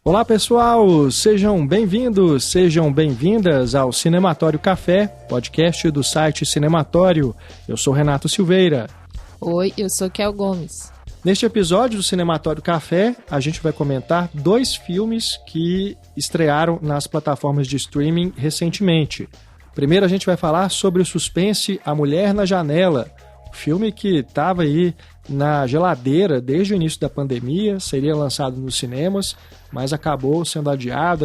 Olá pessoal, sejam bem-vindos, sejam bem-vindas ao Cinematório Café, podcast do site Cinematório. Eu sou Renato Silveira. Oi, eu sou Kel Gomes. Neste episódio do Cinematório Café, a gente vai comentar 2 filmes que estrearam nas plataformas de streaming recentemente. Primeiro a gente vai falar sobre o suspense A Mulher na Janela, filme que estava aí na geladeira desde o início da pandemia, seria lançado nos cinemas, mas acabou sendo adiado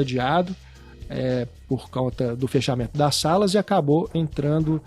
por conta do fechamento das salas e acabou entrando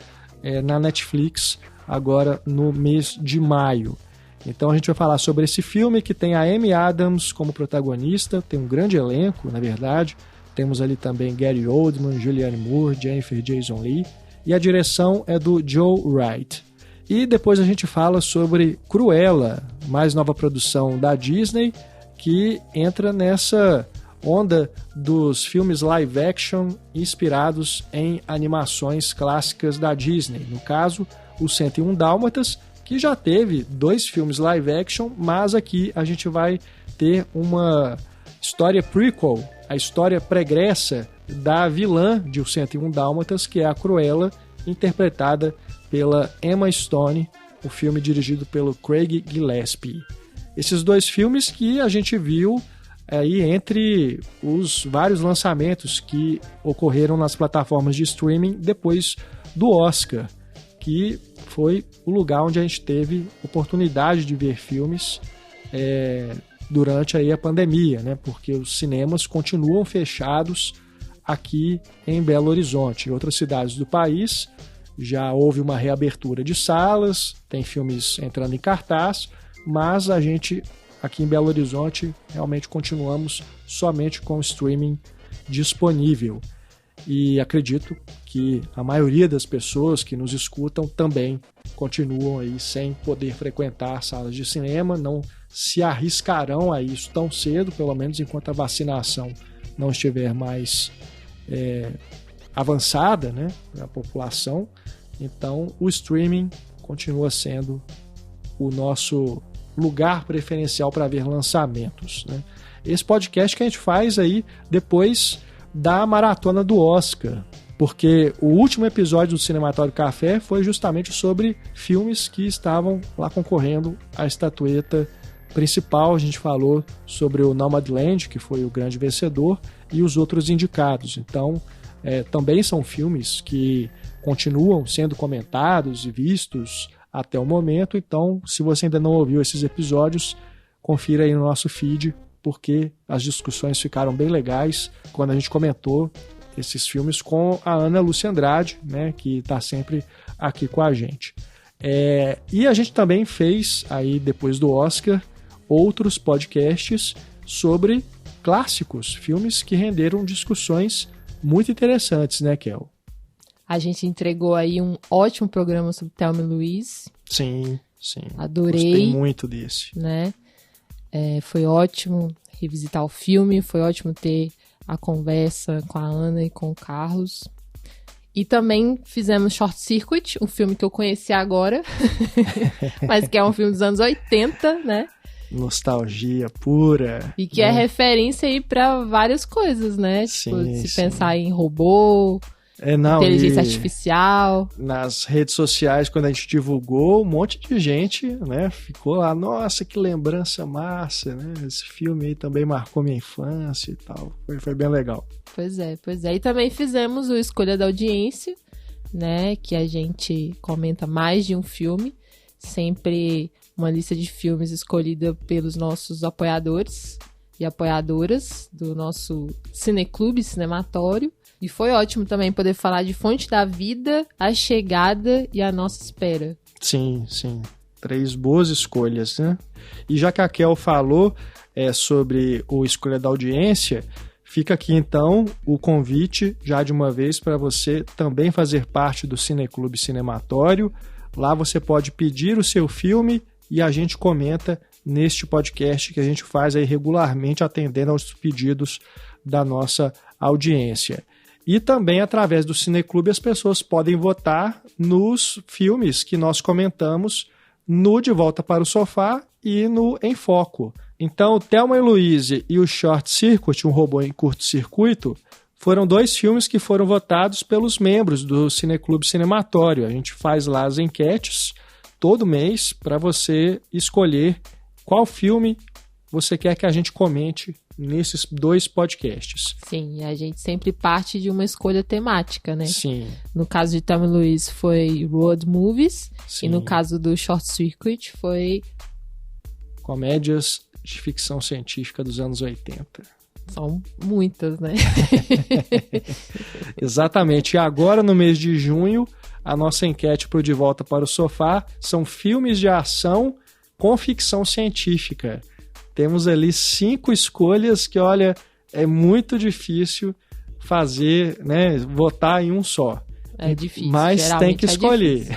na Netflix agora no mês de maio. Então a gente vai falar sobre esse filme que tem a Amy Adams como protagonista, tem um grande elenco, na verdade. Temos ali também Gary Oldman, Julianne Moore, Jennifer Jason Leigh e a direção é do Joe Wright. E depois a gente fala sobre Cruella, mais nova produção da Disney, que entra nessa onda dos filmes live action inspirados em animações clássicas da Disney. No caso, o 101 Dálmatas, que já teve 2 filmes live action, mas aqui a gente vai ter uma história prequel, a história pregressa da vilã de O 101 Dálmatas, que é a Cruella, interpretada pela Emma Stone, o filme dirigido pelo Craig Gillespie. Esses 2 filmes que a gente viu aí entre os vários lançamentos que ocorreram nas plataformas de streaming depois do Oscar, que foi o lugar onde a gente teve oportunidade de ver filmes durante aí a pandemia, né? Porque os cinemas continuam fechados aqui em Belo Horizonte. Em outras cidades do país já houve uma reabertura de salas, tem filmes entrando em cartaz, mas a gente aqui em Belo Horizonte realmente continuamos somente com o streaming disponível. E acredito que a maioria das pessoas que nos escutam também continuam aí sem poder frequentar salas de cinema, não se arriscarão a isso tão cedo, pelo menos enquanto a vacinação não estiver mais avançada, né, na população. Então o streaming continua sendo o nosso lugar preferencial para ver lançamentos, né? Esse podcast que a gente faz aí depois da maratona do Oscar, porque o último episódio do Cinematório Café foi justamente sobre filmes que estavam lá concorrendo à estatueta principal. A gente falou sobre o Nomadland, que foi o grande vencedor, e os outros indicados. Então também são filmes que continuam sendo comentados e vistos até o momento. Então, se você ainda não ouviu esses episódios, confira aí no nosso feed, porque as discussões ficaram bem legais quando a gente comentou esses filmes com a Ana Lúcia Andrade, né, que está sempre aqui com a gente. E a gente também fez, aí depois do Oscar, outros podcasts sobre clássicos, filmes que renderam discussões muito interessantes, né, Kel? A gente entregou aí um ótimo programa sobre Thelma e Louise. Sim. Adorei. Gostei muito desse. Né? Foi ótimo revisitar o filme, foi ótimo ter a conversa com a Ana e com o Carlos. E também fizemos Short Circuit, um filme que eu conheci agora, mas que é um filme dos anos 80, né? Nostalgia pura. E que é referência aí para várias coisas, né? Tipo, sim. Pensar em robô, inteligência artificial. Nas redes sociais, quando a gente divulgou, um monte de gente, né, ficou lá, nossa, que lembrança massa, né? Esse filme aí também marcou minha infância e tal. Foi bem legal. Pois é. E também fizemos o Escolha da Audiência, né? Que a gente comenta mais de um filme, sempre uma lista de filmes escolhida pelos nossos apoiadores e apoiadoras do nosso Cineclube Cinematório. E foi ótimo também poder falar de Fonte da Vida, A Chegada e A Nossa Espera. Sim. 3 boas escolhas, né? E já que a Kel falou sobre o Escolha da Audiência, fica aqui então o convite já de uma vez para você também fazer parte do Cineclube Cinematório. Lá você pode pedir o seu filme e a gente comenta neste podcast que a gente faz aí regularmente, atendendo aos pedidos da nossa audiência. E também, através do Cineclube, as pessoas podem votar nos filmes que nós comentamos no De Volta para o Sofá e no Em Foco. Então, Thelma e Louise e o Short Circuit, um robô em curto-circuito, foram 2 filmes que foram votados pelos membros do Cineclube Cinematório. A gente faz lá as enquetes todo mês para você escolher qual filme você quer que a gente comente nesses 2 podcasts. Sim, a gente sempre parte de uma escolha temática, né? Sim. No caso de Thelma e Louise foi road movies. Sim. E no caso do Short Circuit foi... comédias de ficção científica dos anos 80. São muitas, né? Exatamente. E agora, no mês de junho, a nossa enquete para o De Volta para o Sofá são filmes de ação com ficção científica. Temos ali 5 escolhas que, olha, é muito difícil fazer, né, votar em um só. É difícil. Mas tem que escolher.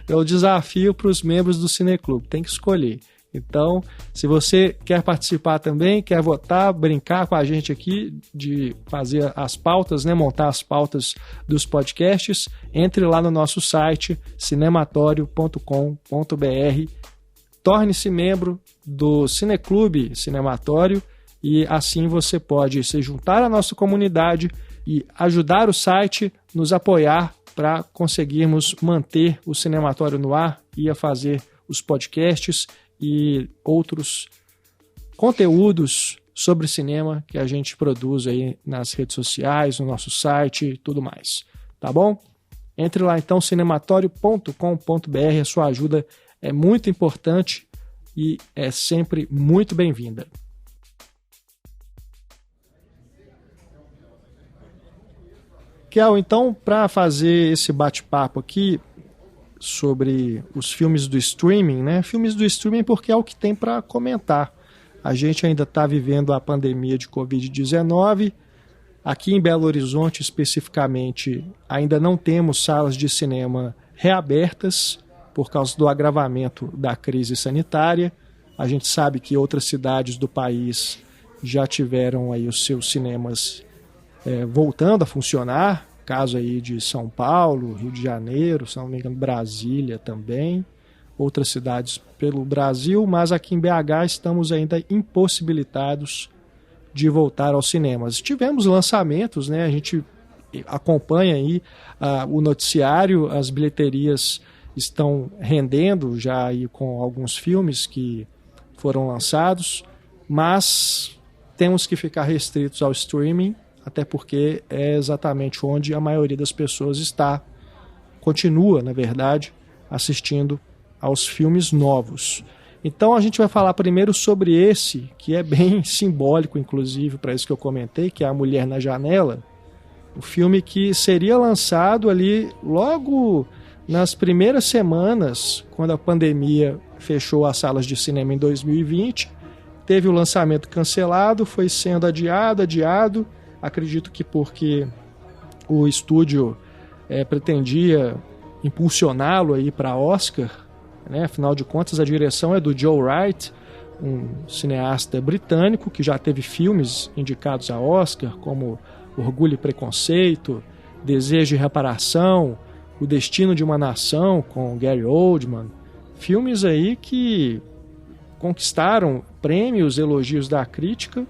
É o desafio para os membros do Cineclube. Tem que escolher. Então, se você quer participar também, quer votar, brincar com a gente aqui, de fazer as pautas, né, montar as pautas dos podcasts, entre lá no nosso site, cinematório.com.br, torne-se membro do Cineclube Cinematório e assim você pode se juntar à nossa comunidade e ajudar o site, nos apoiar para conseguirmos manter o Cinematório no ar e a fazer os podcasts e outros conteúdos sobre cinema que a gente produz aí nas redes sociais, no nosso site e tudo mais, tá bom? Entre lá então, cinematório.com.br, a sua ajuda é muito importante e é sempre muito bem-vinda. Kel, então, para fazer esse bate-papo aqui sobre os filmes do streaming, né? Filmes do streaming porque é o que tem para comentar. A gente ainda está vivendo a pandemia de Covid-19. Aqui em Belo Horizonte, especificamente, ainda não temos salas de cinema reabertas por causa do agravamento da crise sanitária. A gente sabe que outras cidades do país já tiveram aí os seus cinemas voltando a funcionar. Caso aí de São Paulo, Rio de Janeiro, se não me engano, Brasília também, outras cidades pelo Brasil, mas aqui em BH estamos ainda impossibilitados de voltar aos cinemas. Tivemos lançamentos, né? A gente acompanha aí o noticiário, as bilheterias estão rendendo já aí com alguns filmes que foram lançados, mas temos que ficar restritos ao streaming, até porque é exatamente onde a maioria das pessoas continua, na verdade, assistindo aos filmes novos. Então a gente vai falar primeiro sobre esse, que é bem simbólico, inclusive, para isso que eu comentei, que é A Mulher na Janela, o filme que seria lançado ali logo nas primeiras semanas, quando a pandemia fechou as salas de cinema em 2020, teve o lançamento cancelado, foi sendo adiado, acredito que porque o estúdio pretendia impulsioná-lo aí para Oscar, né? Afinal de contas a direção é do Joe Wright, um cineasta britânico que já teve filmes indicados a Oscar, como Orgulho e Preconceito, Desejo e Reparação, O Destino de uma Nação, com Gary Oldman, filmes aí que conquistaram prêmios, elogios da crítica.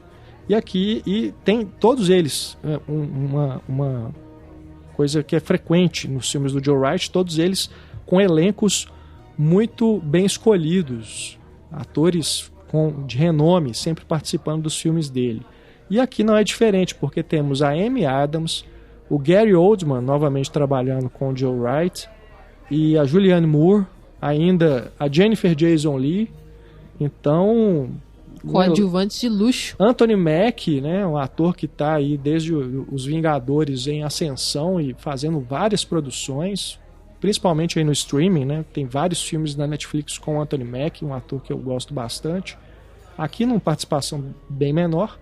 E tem todos eles, uma coisa que é frequente nos filmes do Joe Wright, todos eles com elencos muito bem escolhidos, atores de renome, sempre participando dos filmes dele. E aqui não é diferente, porque temos a Amy Adams, o Gary Oldman novamente trabalhando com o Joe Wright, e a Julianne Moore, ainda a Jennifer Jason Leigh. Então, coadjuvantes de luxo. Anthony Mackie, né, um ator que está aí desde os Vingadores em ascensão e fazendo várias produções, principalmente aí no streaming, né? Tem vários filmes na Netflix com Anthony Mackie, um ator que eu gosto bastante. Aqui numa participação bem menor,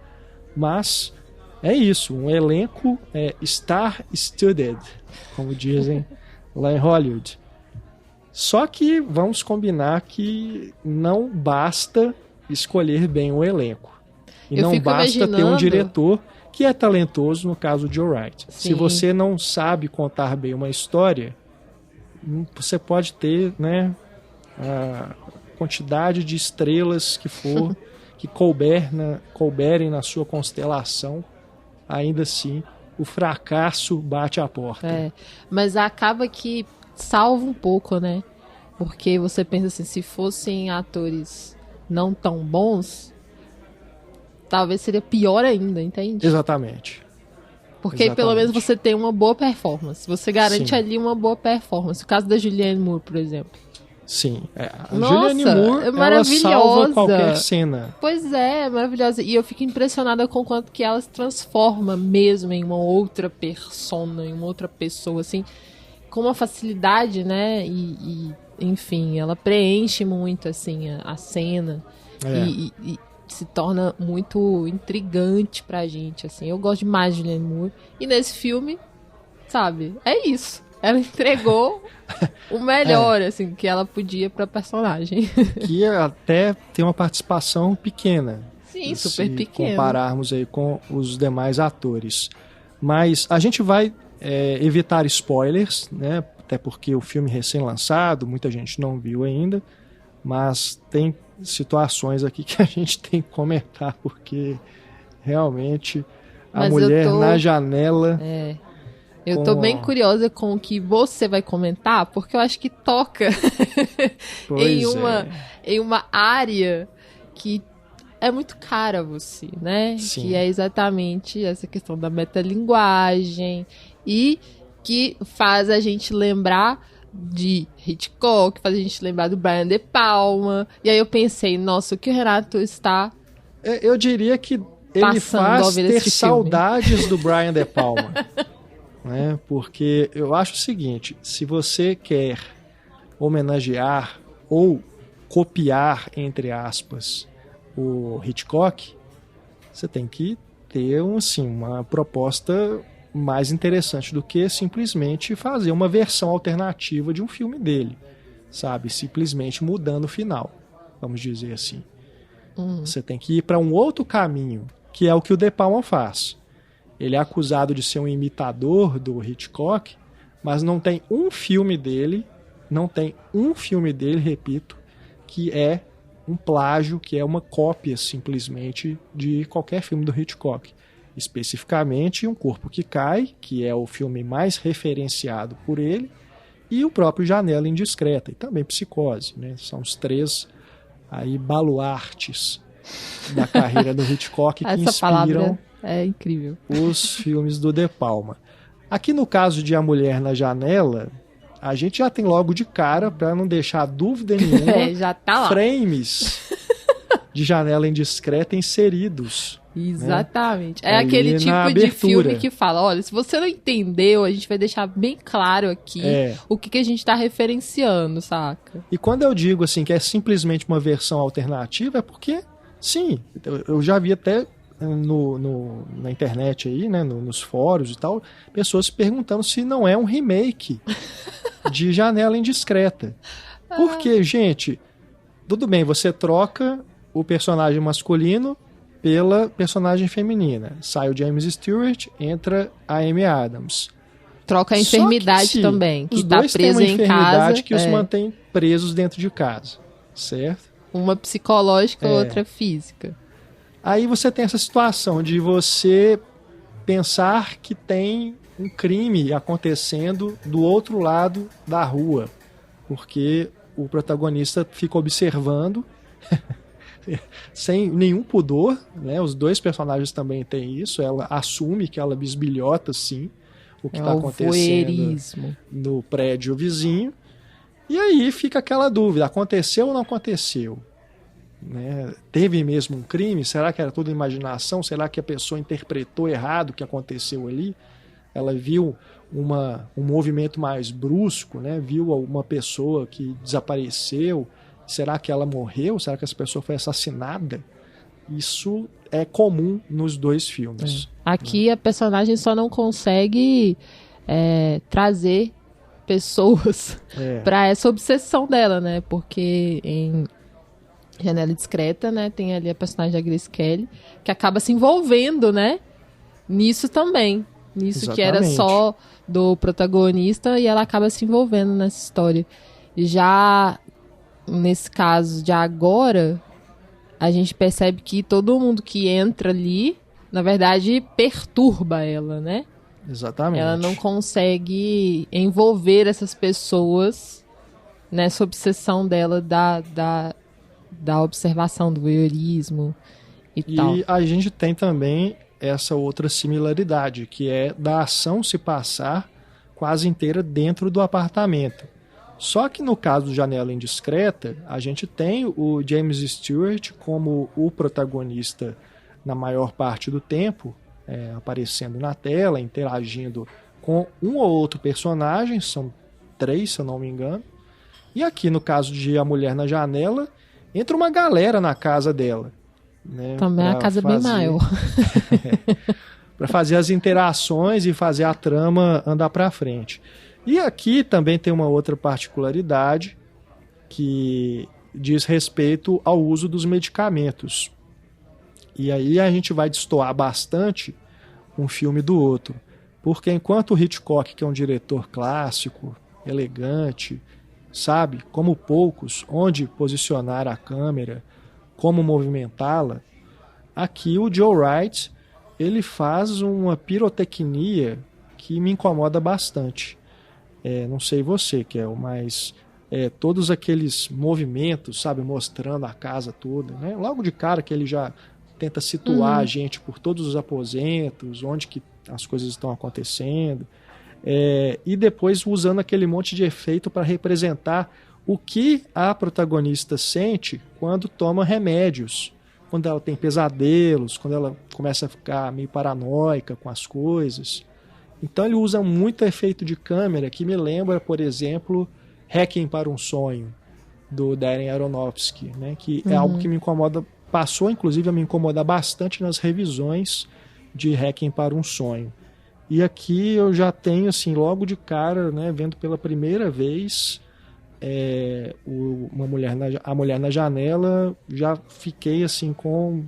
mas é isso, um elenco star-studded, como dizem lá em Hollywood. Só que vamos combinar que não basta escolher bem o elenco. E não basta ter um diretor que é talentoso, no caso de Joe Wright. Sim. Se você não sabe contar bem uma história, você pode ter, né, a quantidade de estrelas que for, que couberem na sua constelação, ainda assim o fracasso bate à porta. Mas acaba que salva um pouco, né? Porque você pensa assim, se fossem atores não tão bons, talvez seria pior ainda, entende? Exatamente. Porque pelo menos você tem uma boa performance. Você garante ali uma boa performance. O caso da Julianne Moore, por exemplo. Sim. A Julianne Moore, é maravilhosa. Ela salva qualquer cena. Pois é maravilhosa. E eu fico impressionada com o quanto que ela se transforma mesmo em uma outra persona, em uma outra pessoa, assim, com uma facilidade, né? Enfim, ela preenche muito, assim, a cena. E se torna muito intrigante pra gente, assim. Eu gosto demais de Julianne Moore. E nesse filme, sabe, é isso. Ela entregou o melhor, assim, que ela podia pra personagem. Que até tem uma participação pequena. Sim, super pequena. Se compararmos aí com os demais atores. Mas a gente vai evitar spoilers, né? Até porque o filme recém-lançado, muita gente não viu ainda. Mas tem situações aqui que a gente tem que comentar, porque realmente a mulher na janela... Eu tô bem curiosa com o que você vai comentar, porque eu acho que toca em uma área que é muito cara a você, né? Sim. Que é exatamente essa questão da metalinguagem e que faz a gente lembrar de Hitchcock, faz a gente lembrar do Brian De Palma. E aí eu pensei, nossa, o que o Renato está... Eu diria que ele faz ter saudades do Brian De Palma. Né? Porque eu acho o seguinte, se você quer homenagear ou copiar, entre aspas, o Hitchcock, você tem que ter uma proposta mais interessante do que simplesmente fazer uma versão alternativa de um filme dele, sabe? Simplesmente mudando o final, vamos dizer assim. Você tem que ir para um outro caminho, que é o que o De Palma faz. Ele é acusado de ser um imitador do Hitchcock, mas não tem um filme dele, repito, que é um plágio, que é uma cópia simplesmente de qualquer filme do Hitchcock. Especificamente Um Corpo que Cai, que é o filme mais referenciado por ele, e o próprio Janela Indiscreta, e também Psicose, né? São os três aí baluartes da carreira do Hitchcock que inspiram incrível. Os filmes do De Palma. Aqui no caso de A Mulher na Janela, a gente já tem logo de cara, para não deixar dúvida nenhuma, já tá lá. Frames de Janela Indiscreta inseridos. Exatamente. Né? É aquele tipo de filme que fala, olha, se você não entendeu, a gente vai deixar bem claro aqui o que a gente está referenciando, saca? E quando eu digo assim que é simplesmente uma versão alternativa, é porque, sim, eu já vi até na internet aí, né, nos fóruns e tal, pessoas perguntando se não é um remake de Janela Indiscreta. Porque, gente, tudo bem, você troca o personagem masculino pela personagem feminina. Sai o James Stewart, entra a Amy Adams. Troca a enfermidade também, que está presa em casa. Os dois têm uma enfermidade que os mantém presos dentro de casa, certo? Uma psicológica, outra física. Aí você tem essa situação de você pensar que tem um crime acontecendo do outro lado da rua, porque o protagonista fica observando sem nenhum pudor, né? Os dois personagens também têm isso. Ela assume que ela bisbilhota, sim, o que está acontecendo no prédio vizinho. E aí fica aquela dúvida, aconteceu ou não aconteceu? Né? Teve mesmo um crime? Será que era tudo imaginação? Será que a pessoa interpretou errado o que aconteceu ali? Ela viu um movimento mais brusco, né? Viu uma pessoa que desapareceu. Será que ela morreu? Será que essa pessoa foi assassinada? Isso é comum nos dois filmes. Aqui a personagem só não consegue trazer pessoas para essa obsessão dela, né? Porque em Janela Discreta, né, tem ali a personagem da Grace Kelly, que acaba se envolvendo, né, nisso também. Nisso que era só do protagonista, e ela acaba se envolvendo nessa história. Já nesse caso de agora, a gente percebe que todo mundo que entra ali, na verdade, perturba ela, né? Exatamente. Ela não consegue envolver essas pessoas nessa obsessão dela da observação, do voyeurismo e tal. E a gente tem também essa outra similaridade, que é da ação se passar quase inteira dentro do apartamento. Só que no caso do Janela Indiscreta, a gente tem o James Stewart como o protagonista na maior parte do tempo, aparecendo na tela, interagindo com um ou outro personagem, são 3, se eu não me engano. E aqui no caso de A Mulher na Janela, entra uma galera na casa dela. Né, também a casa bem maior. Para fazer as interações e fazer a trama andar para frente. E aqui também tem uma outra particularidade que diz respeito ao uso dos medicamentos. E aí a gente vai destoar bastante um filme do outro. Porque enquanto o Hitchcock, que é um diretor clássico, elegante, sabe, como poucos, onde posicionar a câmera, como movimentá-la, aqui o Joe Wright ele faz uma pirotecnia que me incomoda bastante. Não sei você, Kel, mas todos aqueles movimentos, sabe, mostrando a casa toda, né? Logo de cara que ele já tenta situar a gente por todos os aposentos, onde que as coisas estão acontecendo, e depois usando aquele monte de efeito para representar o que a protagonista sente quando toma remédios, quando ela tem pesadelos, quando ela começa a ficar meio paranoica com as coisas. Então ele usa muito efeito de câmera que me lembra, por exemplo, Requiem para um Sonho, do Darren Aronofsky, né? Que é algo que me incomoda, passou inclusive a me incomodar bastante nas revisões de Requiem para um Sonho. E aqui eu já tenho, assim, logo de cara, né, vendo pela primeira vez A Mulher na Janela, já fiquei assim com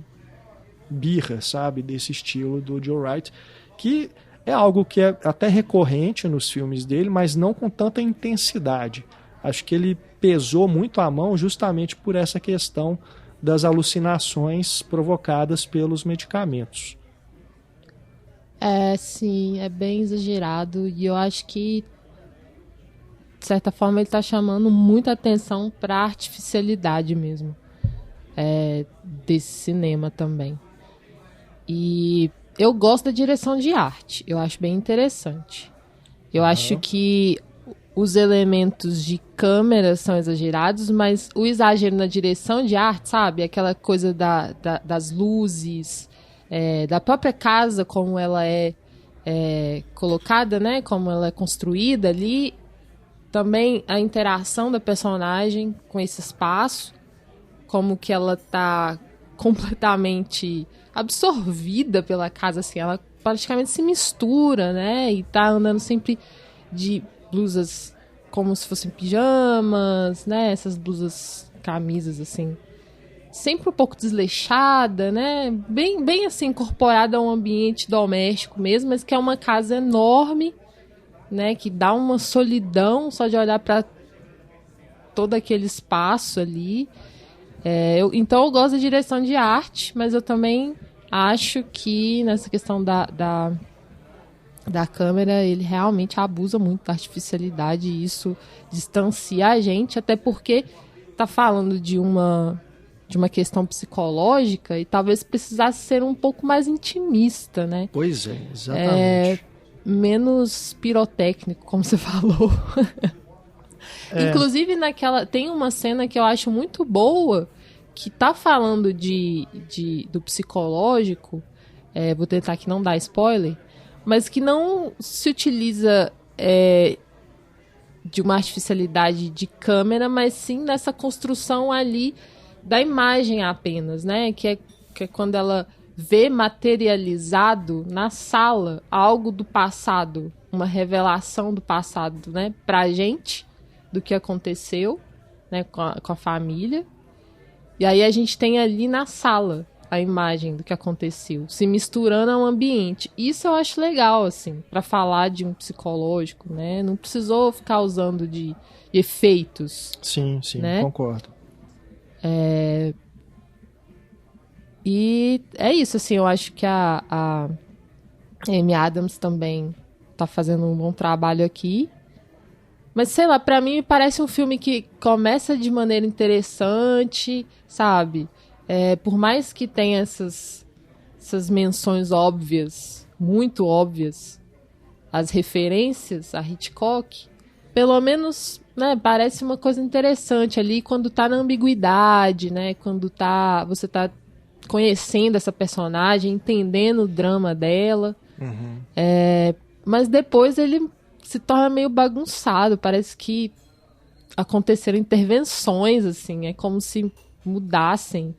birra, sabe, desse estilo do Joe Wright, que é algo que é até recorrente nos filmes dele, mas não com tanta intensidade. Acho que ele pesou muito a mão justamente por essa questão das alucinações provocadas pelos medicamentos. Sim, é bem exagerado e eu acho que de certa forma ele está chamando muita atenção para a artificialidade mesmo desse cinema também. E eu gosto da direção de arte, eu acho bem interessante. Eu acho que os elementos de câmera são exagerados, mas o exagero na direção de arte, sabe? Aquela coisa das luzes, da própria casa, como ela é colocada, né? Como ela é construída ali. Também a interação da personagem com esse espaço, como que ela tá completamente absorvida pela casa, assim, ela praticamente se mistura, né? E tá andando sempre de blusas como se fossem pijamas, né? Essas blusas, camisas, assim, sempre um pouco desleixada, né? Bem assim, incorporada a um ambiente doméstico mesmo, mas que é uma casa enorme, né, que dá uma solidão só de olhar para todo aquele espaço ali. Então eu gosto da direção de arte, mas eu também acho que nessa questão da câmera ele realmente abusa muito da artificialidade e isso distancia a gente, até porque tá falando de uma questão psicológica e talvez precisasse ser um pouco mais intimista, né? Pois é, exatamente. Menos pirotécnico, como você falou. Inclusive, tem uma cena que eu acho muito boa, que tá falando do psicológico, vou tentar aqui não dar spoiler, mas que não se utiliza de uma artificialidade de câmera, mas sim nessa construção ali da imagem apenas, né? Que é quando ela vê materializado na sala algo do passado, uma revelação do passado, né, pra gente, do que aconteceu, né, com a família. E aí a gente tem ali na sala a imagem do que aconteceu, se misturando ao ambiente. Isso eu acho legal, assim, pra falar de um psicológico, né, não precisou ficar usando de efeitos. Sim, né? Concordo. E é isso, assim, eu acho que a Amy Adams também tá fazendo um bom trabalho aqui. Mas, sei lá, pra mim me parece um filme que começa de maneira interessante, sabe? Por mais que tenha essas menções óbvias, muito óbvias, as referências a Hitchcock, pelo menos, né, parece uma coisa interessante ali quando tá na ambiguidade, né? Quando você tá conhecendo essa personagem, entendendo o drama dela. Uhum. Mas depois ele se torna meio bagunçado. Parece que aconteceram intervenções, assim. É como se mudassem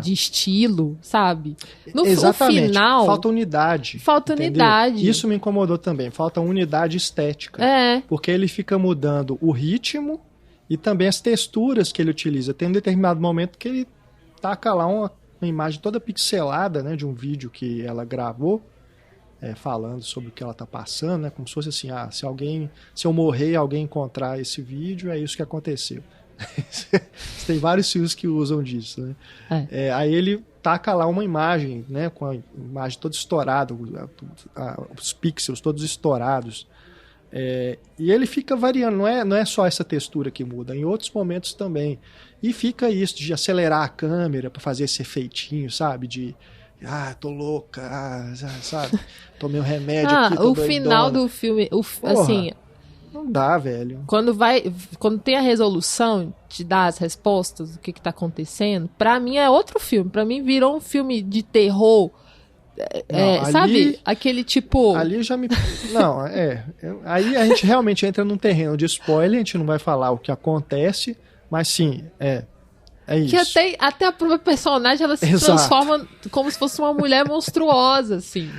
de estilo, sabe? Exatamente. No final... Falta unidade. Falta entendeu? unidade. Isso me incomodou também. Falta unidade estética. Porque ele fica mudando o ritmo e também as texturas que ele utiliza. Tem um determinado momento que ele taca lá uma imagem toda pixelada, né, de um vídeo que ela gravou, falando sobre o que ela tá passando, né, como se fosse assim, se eu morrer e alguém encontrar esse vídeo, é isso que aconteceu. Tem vários filmes que usam disso, né? Aí ele taca lá uma imagem, né, com a imagem toda estourada, os pixels todos estourados, e ele fica variando, não é só essa textura que muda, em outros momentos também, e fica isso de acelerar a câmera para fazer esse efeitinho, sabe, de tô louca, sabe, tomei um remédio aqui, tô o doidona. final do filme, assim, não dá, velho. Quando tem a resolução de dar as respostas do que tá acontecendo, pra mim é outro filme. Pra mim virou um filme de terror. Não, sabe? Aquele tipo... Ali já me... Não, aí a gente realmente entra num terreno de spoiler, a gente não vai falar o que acontece, mas sim, é isso. Que até a própria personagem, ela se transforma como se fosse uma mulher monstruosa, assim.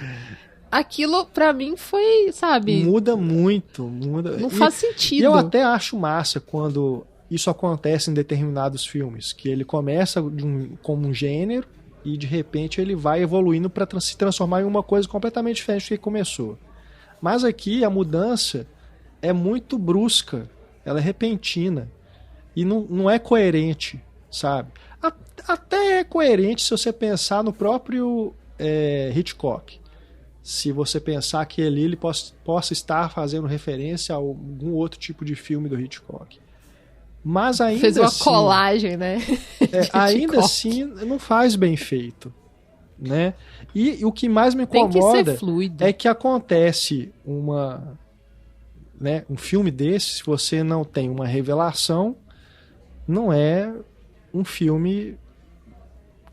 Aquilo, pra mim, foi, sabe... Muda muito, Não faz sentido. E eu até acho massa quando isso acontece em determinados filmes, que ele começa como um gênero e, de repente, ele vai evoluindo para se transformar em uma coisa completamente diferente do que começou. Mas aqui, a mudança é muito brusca, ela é repentina e não é coerente, sabe? Até é coerente se você pensar no próprio Hitchcock. Se você pensar que ele possa estar fazendo referência a algum outro tipo de filme do Hitchcock. Mas ainda fez uma assim, colagem, né? Ainda assim, não faz bem feito, né? E o que mais me incomoda é que acontece um filme desse, se você não tem uma revelação, não é um filme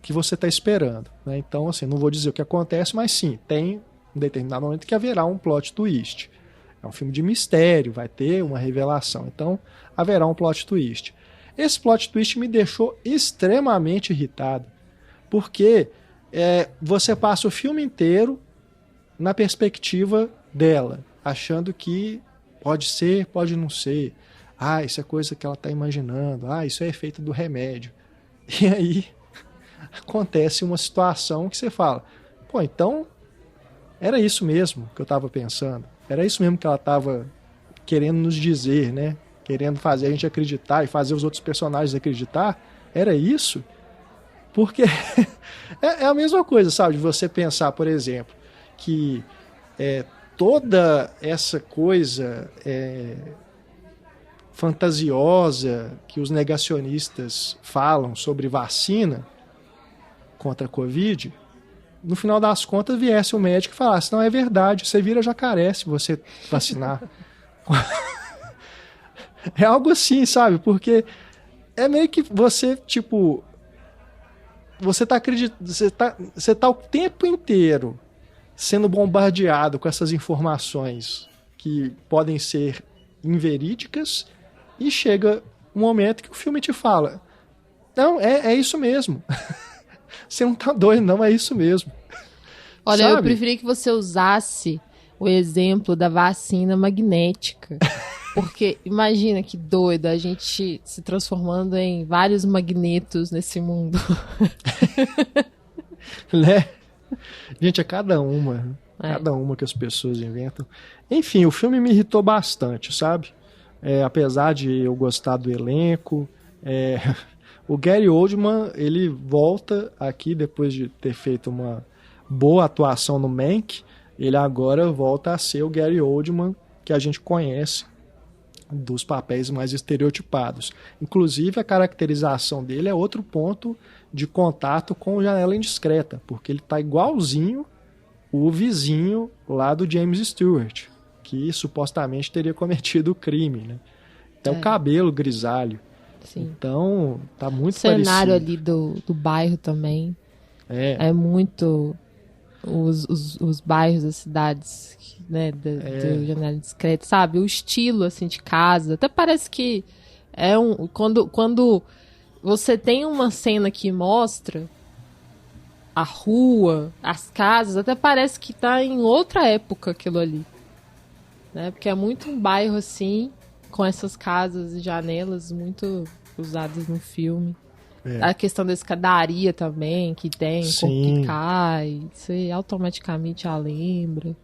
que você está esperando, né? Então, assim, não vou dizer o que acontece, mas sim, tem um determinado momento que haverá um plot twist. É um filme de mistério, vai ter uma revelação, então haverá um plot twist. Esse plot twist me deixou extremamente irritado, porque você passa o filme inteiro na perspectiva dela, achando que pode ser, pode não ser. Isso é coisa que ela está imaginando. Isso é efeito do remédio. E aí acontece uma situação que você fala, então era isso mesmo que eu estava pensando. Era isso mesmo que ela estava querendo nos dizer, né? Querendo fazer a gente acreditar e fazer os outros personagens acreditar. Era isso? Porque é a mesma coisa, sabe? De você pensar, por exemplo, que toda essa coisa fantasiosa que os negacionistas falam sobre vacina contra a Covid, no final das contas viesse um médico e falasse, não, é verdade, você vira jacaré se você vacinar. É algo assim, sabe? Porque é meio que você, tipo, você tá o tempo inteiro sendo bombardeado com essas informações que podem ser inverídicas e chega um momento que o filme te fala, não, é isso mesmo. Você não tá doido, não, é isso mesmo. Olha, sabe? Eu preferia que você usasse o exemplo da vacina magnética. Porque imagina que doido a gente se transformando em vários magnetos nesse mundo. Né? Gente, é cada uma que as pessoas inventam. Enfim, o filme me irritou bastante, sabe? Apesar de eu gostar do elenco, O Gary Oldman, ele volta aqui depois de ter feito uma boa atuação no Mank. Ele agora volta a ser o Gary Oldman que a gente conhece dos papéis mais estereotipados. Inclusive, a caracterização dele é outro ponto de contato com o Janela Indiscreta, porque ele tá igualzinho o vizinho lá do James Stewart, que supostamente teria cometido o crime, né? Até o cabelo grisalho. Sim. Então, tá muito o cenário parecido. ali do bairro também é muito os bairros das cidades, né, do Janela Indiscreta, sabe? O estilo, assim, de casa. Até parece que é quando você tem uma cena que mostra a rua, as casas, até parece que tá em outra época aquilo ali, né? Porque é muito um bairro, assim, com essas casas e janelas muito usadas no filme. A questão da escadaria também, que tem, um corpo que cai, você automaticamente já lembra.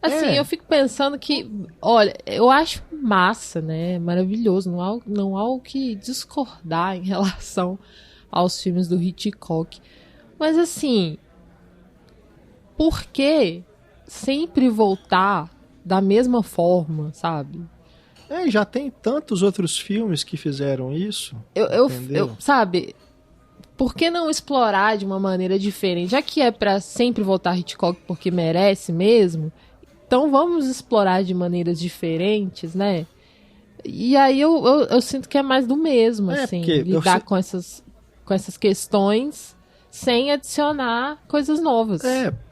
Assim, eu fico pensando que, olha, eu acho massa, né? Maravilhoso, não há o que discordar em relação aos filmes do Hitchcock. Mas assim, por que sempre voltar da mesma forma, sabe? Já tem tantos outros filmes que fizeram isso. Sabe, por que não explorar de uma maneira diferente? Já que é pra sempre voltar Hitchcock porque merece mesmo, então vamos explorar de maneiras diferentes, né? E aí eu sinto que é mais do mesmo, assim, lidar com essas questões sem adicionar coisas novas.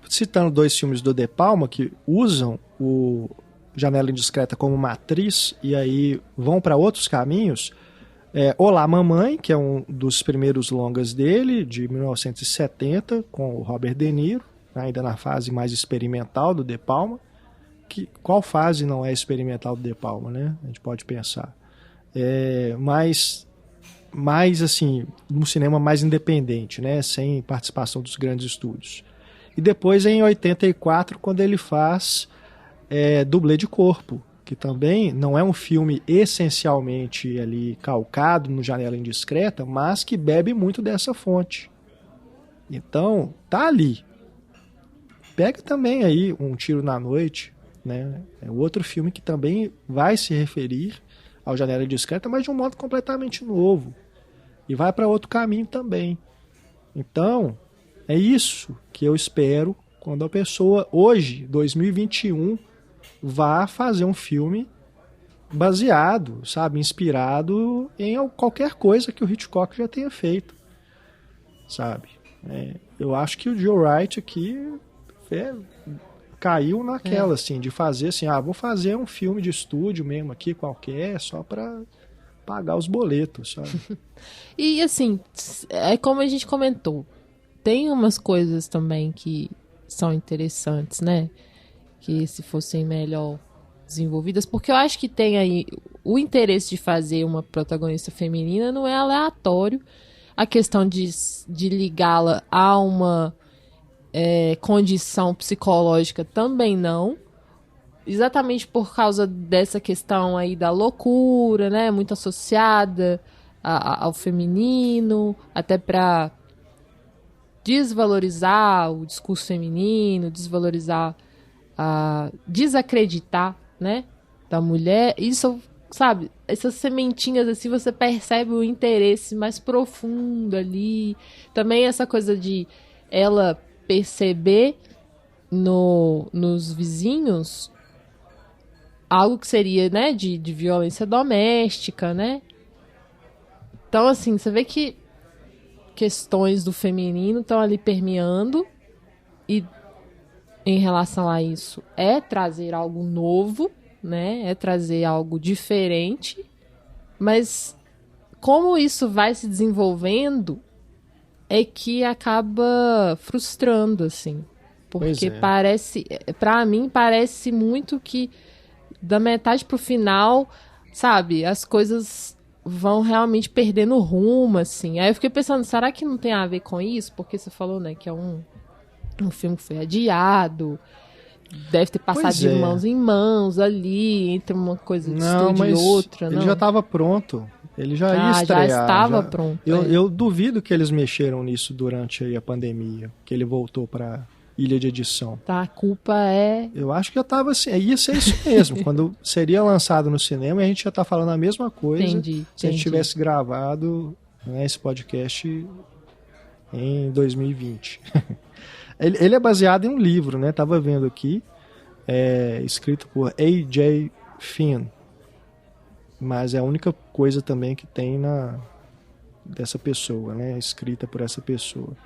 Citando 2 filmes do De Palma que usam o Janela Indiscreta como matriz e aí vão para outros caminhos. Olá, Mamãe, que é um dos primeiros longas dele, de 1970, com o Robert De Niro, ainda na fase mais experimental do De Palma. Qual fase não é experimental do De Palma, né? A gente pode pensar. Mas assim, um cinema mais independente, né? Sem participação dos grandes estúdios. E depois, em 84, quando ele faz Dublê de Corpo, que também não é um filme essencialmente ali calcado no Janela Indiscreta, mas que bebe muito dessa fonte. Então, tá ali. Pega também aí Um Tiro na Noite, né? É outro filme que também vai se referir ao Janela Indiscreta, mas de um modo completamente novo. E vai para outro caminho também. Então, é isso que eu espero quando a pessoa, hoje, 2021, vá fazer um filme baseado, sabe, inspirado em qualquer coisa que o Hitchcock já tenha feito, sabe? Eu acho que o Joe Wright aqui caiu naquela, assim, de fazer assim, vou fazer um filme de estúdio mesmo aqui, qualquer, só para pagar os boletos, sabe? E assim, é como a gente comentou, tem umas coisas também que são interessantes, né? Que se fossem melhor desenvolvidas, porque eu acho que tem aí o interesse de fazer uma protagonista feminina não é aleatório, a questão de ligá-la a uma condição psicológica também não, exatamente por causa dessa questão aí da loucura, né, muito associada ao feminino, até para desvalorizar o discurso feminino, desacreditar, né, da mulher. Isso, sabe, essas sementinhas assim, você percebe o interesse mais profundo ali. Também essa coisa de ela perceber nos vizinhos algo que seria, né, de violência doméstica, né? Então, assim, você vê que questões do feminino estão ali permeando e em relação a isso é trazer algo novo, né? É trazer algo diferente, mas como isso vai se desenvolvendo é que acaba frustrando, assim. Porque parece, pra mim, parece muito que da metade pro final, sabe, as coisas vão realmente perdendo rumo, assim. Aí eu fiquei pensando, será que não tem a ver com isso? Porque você falou, né, que é um filme que foi adiado, deve ter passado de mãos em mãos ali, entre uma coisa de estúdio e outra. Ele já estava pronto. Ele já ia estrear. Já estava pronto. Eu duvido que eles mexeram nisso durante aí a pandemia, que ele voltou para ilha de edição. Tá, a culpa é... Eu acho que já tava assim, ia ser isso mesmo. Quando seria lançado no cinema, a gente já tá falando a mesma coisa. Entendi. Se a gente tivesse gravado, né, esse podcast em 2020. Ele é baseado em um livro, né? Tava vendo aqui, escrito por A.J. Finn. Mas é a única coisa também que tem dessa pessoa, né? Escrita por essa pessoa.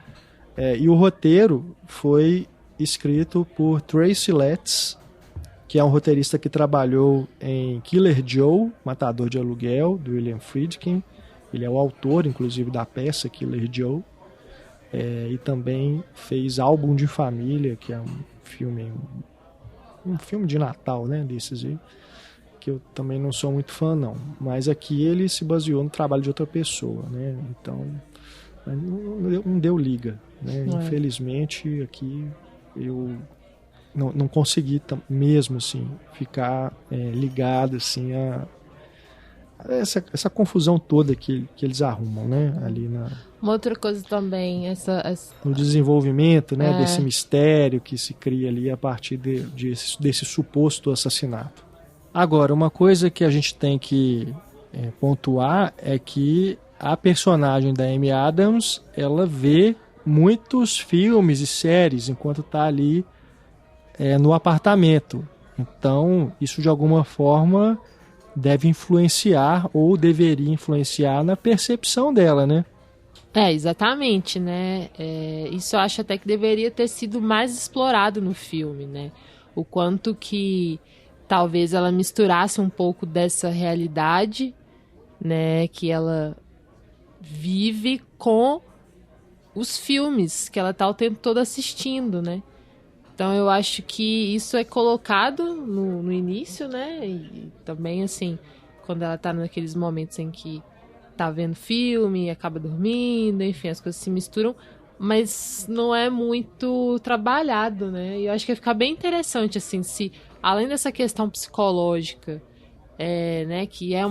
E o roteiro foi escrito por Tracy Letts, que é um roteirista que trabalhou em Killer Joe, Matador de Aluguel, do William Friedkin. Ele é o autor, inclusive, da peça Killer Joe. E também fez Álbum de Família, que é um filme de Natal, né? Desses aí, que eu também não sou muito fã, não. Mas aqui ele se baseou no trabalho de outra pessoa, né? Então, não deu liga, né? Infelizmente, aqui eu não consegui mesmo, assim, ficar ligado, assim, a essa confusão toda que eles arrumam, né? Ali Uma outra coisa também, no desenvolvimento, né? Desse mistério que se cria ali a partir desse suposto assassinato. Agora, uma coisa que a gente tem que pontuar é que a personagem da Amy Adams, ela vê muitos filmes e séries enquanto está ali no apartamento. Então, isso de alguma forma deve influenciar ou deveria influenciar na percepção dela, né? Exatamente, né? Isso eu acho até que deveria ter sido mais explorado no filme, né? O quanto que talvez ela misturasse um pouco dessa realidade, né, que ela vive com os filmes que ela está o tempo todo assistindo, né? Então eu acho que isso é colocado no início, né? E também, assim, quando ela tá naqueles momentos em que tá vendo filme, acaba dormindo, enfim, as coisas se misturam, mas não é muito trabalhado, né? E eu acho que vai ficar bem interessante, assim, se além dessa questão psicológica, né, que é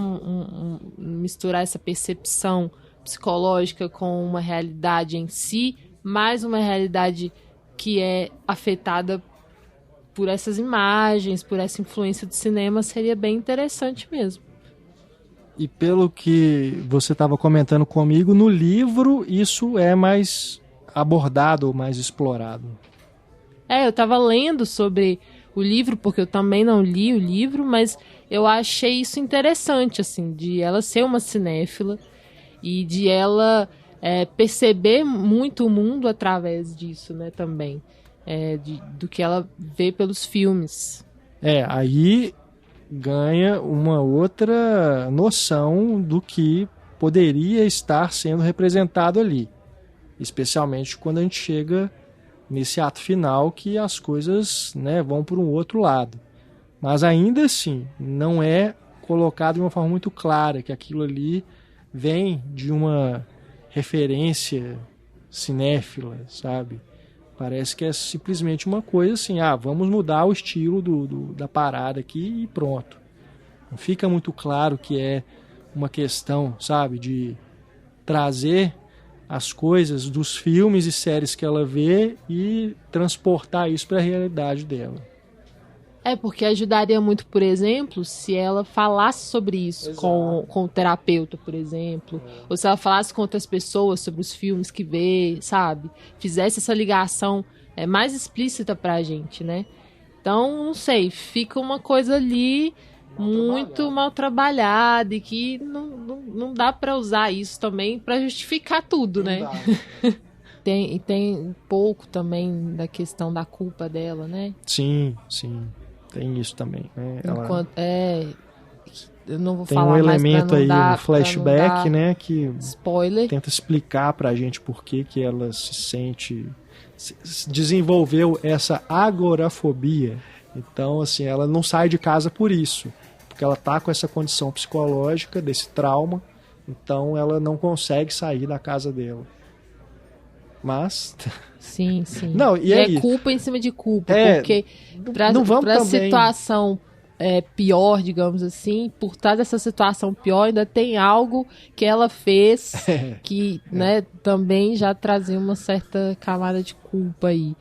misturar essa percepção psicológica com uma realidade em si, mais uma realidade que é afetada por essas imagens, por essa influência do cinema, seria bem interessante mesmo. E pelo que você estava comentando comigo, no livro isso é mais abordado ou mais explorado. Eu estava lendo sobre o livro, porque eu também não li o livro, mas eu achei isso interessante, assim, de ela ser uma cinéfila e de ela perceber muito o mundo através disso, né, também, do que ela vê pelos filmes. Aí ganha uma outra noção do que poderia estar sendo representado ali, especialmente quando a gente chega nesse ato final que as coisas, né, vão por um outro lado. Mas ainda assim, não é colocado de uma forma muito clara que aquilo ali vem de uma referência cinéfila, sabe? Parece que é simplesmente uma coisa assim, vamos mudar o estilo da parada aqui e pronto. Não fica muito claro que é uma questão, sabe, de trazer as coisas dos filmes e séries que ela vê e transportar isso para a realidade dela. Porque ajudaria muito, por exemplo, se ela falasse sobre isso com o terapeuta, por exemplo. Ou se ela falasse com outras pessoas sobre os filmes que vê, sabe? Fizesse essa ligação mais explícita pra gente, né? Então, não sei, fica uma coisa ali muito mal trabalhada e que não dá pra usar isso também pra justificar tudo, né? Tem um pouco também da questão da culpa dela, né? Sim. Tem isso também, né? Eu não vou tem falar um elemento aí no flashback, né? Que spoiler. Tenta explicar pra gente por que ela se sente... desenvolveu essa agorafobia. Então, assim, ela não sai de casa por isso. Porque ela tá com essa condição psicológica, desse trauma. Então, ela não consegue sair da casa dela. Mas... Sim. Não, e é culpa em cima de culpa, porque pra também... situação pior, digamos assim, por trás dessa situação pior, ainda tem algo que ela fez que, né, também já trazia uma certa camada de culpa aí.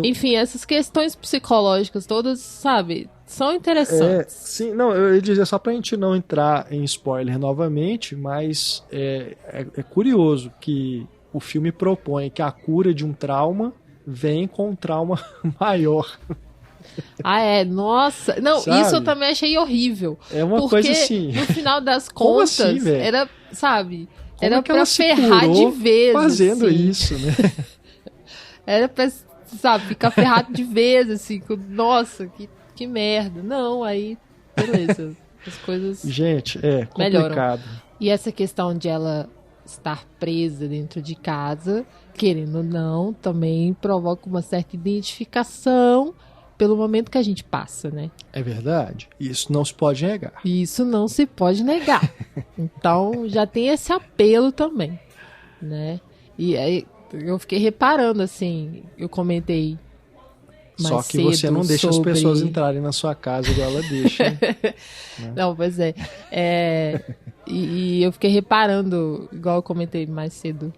Enfim, essas questões psicológicas todas, sabe, são interessantes. Sim, não, eu ia dizer só pra gente não entrar em spoiler novamente, mas é curioso que o filme propõe que a cura de um trauma vem com um trauma maior. Nossa. Não, sabe? Isso eu também achei horrível. É uma coisa assim. No final das contas, assim, era, sabe, como era pra ferrar de vez. Fazendo assim. Isso, né? Era pra, sabe, ficar ferrado de vez, assim. Nossa, que merda. Não, aí, beleza. As coisas. Gente, complicado. Melhoram. E essa questão de ela estar presa dentro de casa, querendo ou não, também provoca uma certa identificação pelo momento que a gente passa, né? É verdade. Isso não se pode negar. Isso não se pode negar. Então, já tem esse apelo também, né? E aí, eu fiquei reparando, assim, eu comentei mais Só que você não deixa as pessoas entrarem na sua casa igual ela deixa. Né? Não, pois é. E eu fiquei reparando, igual eu comentei mais cedo,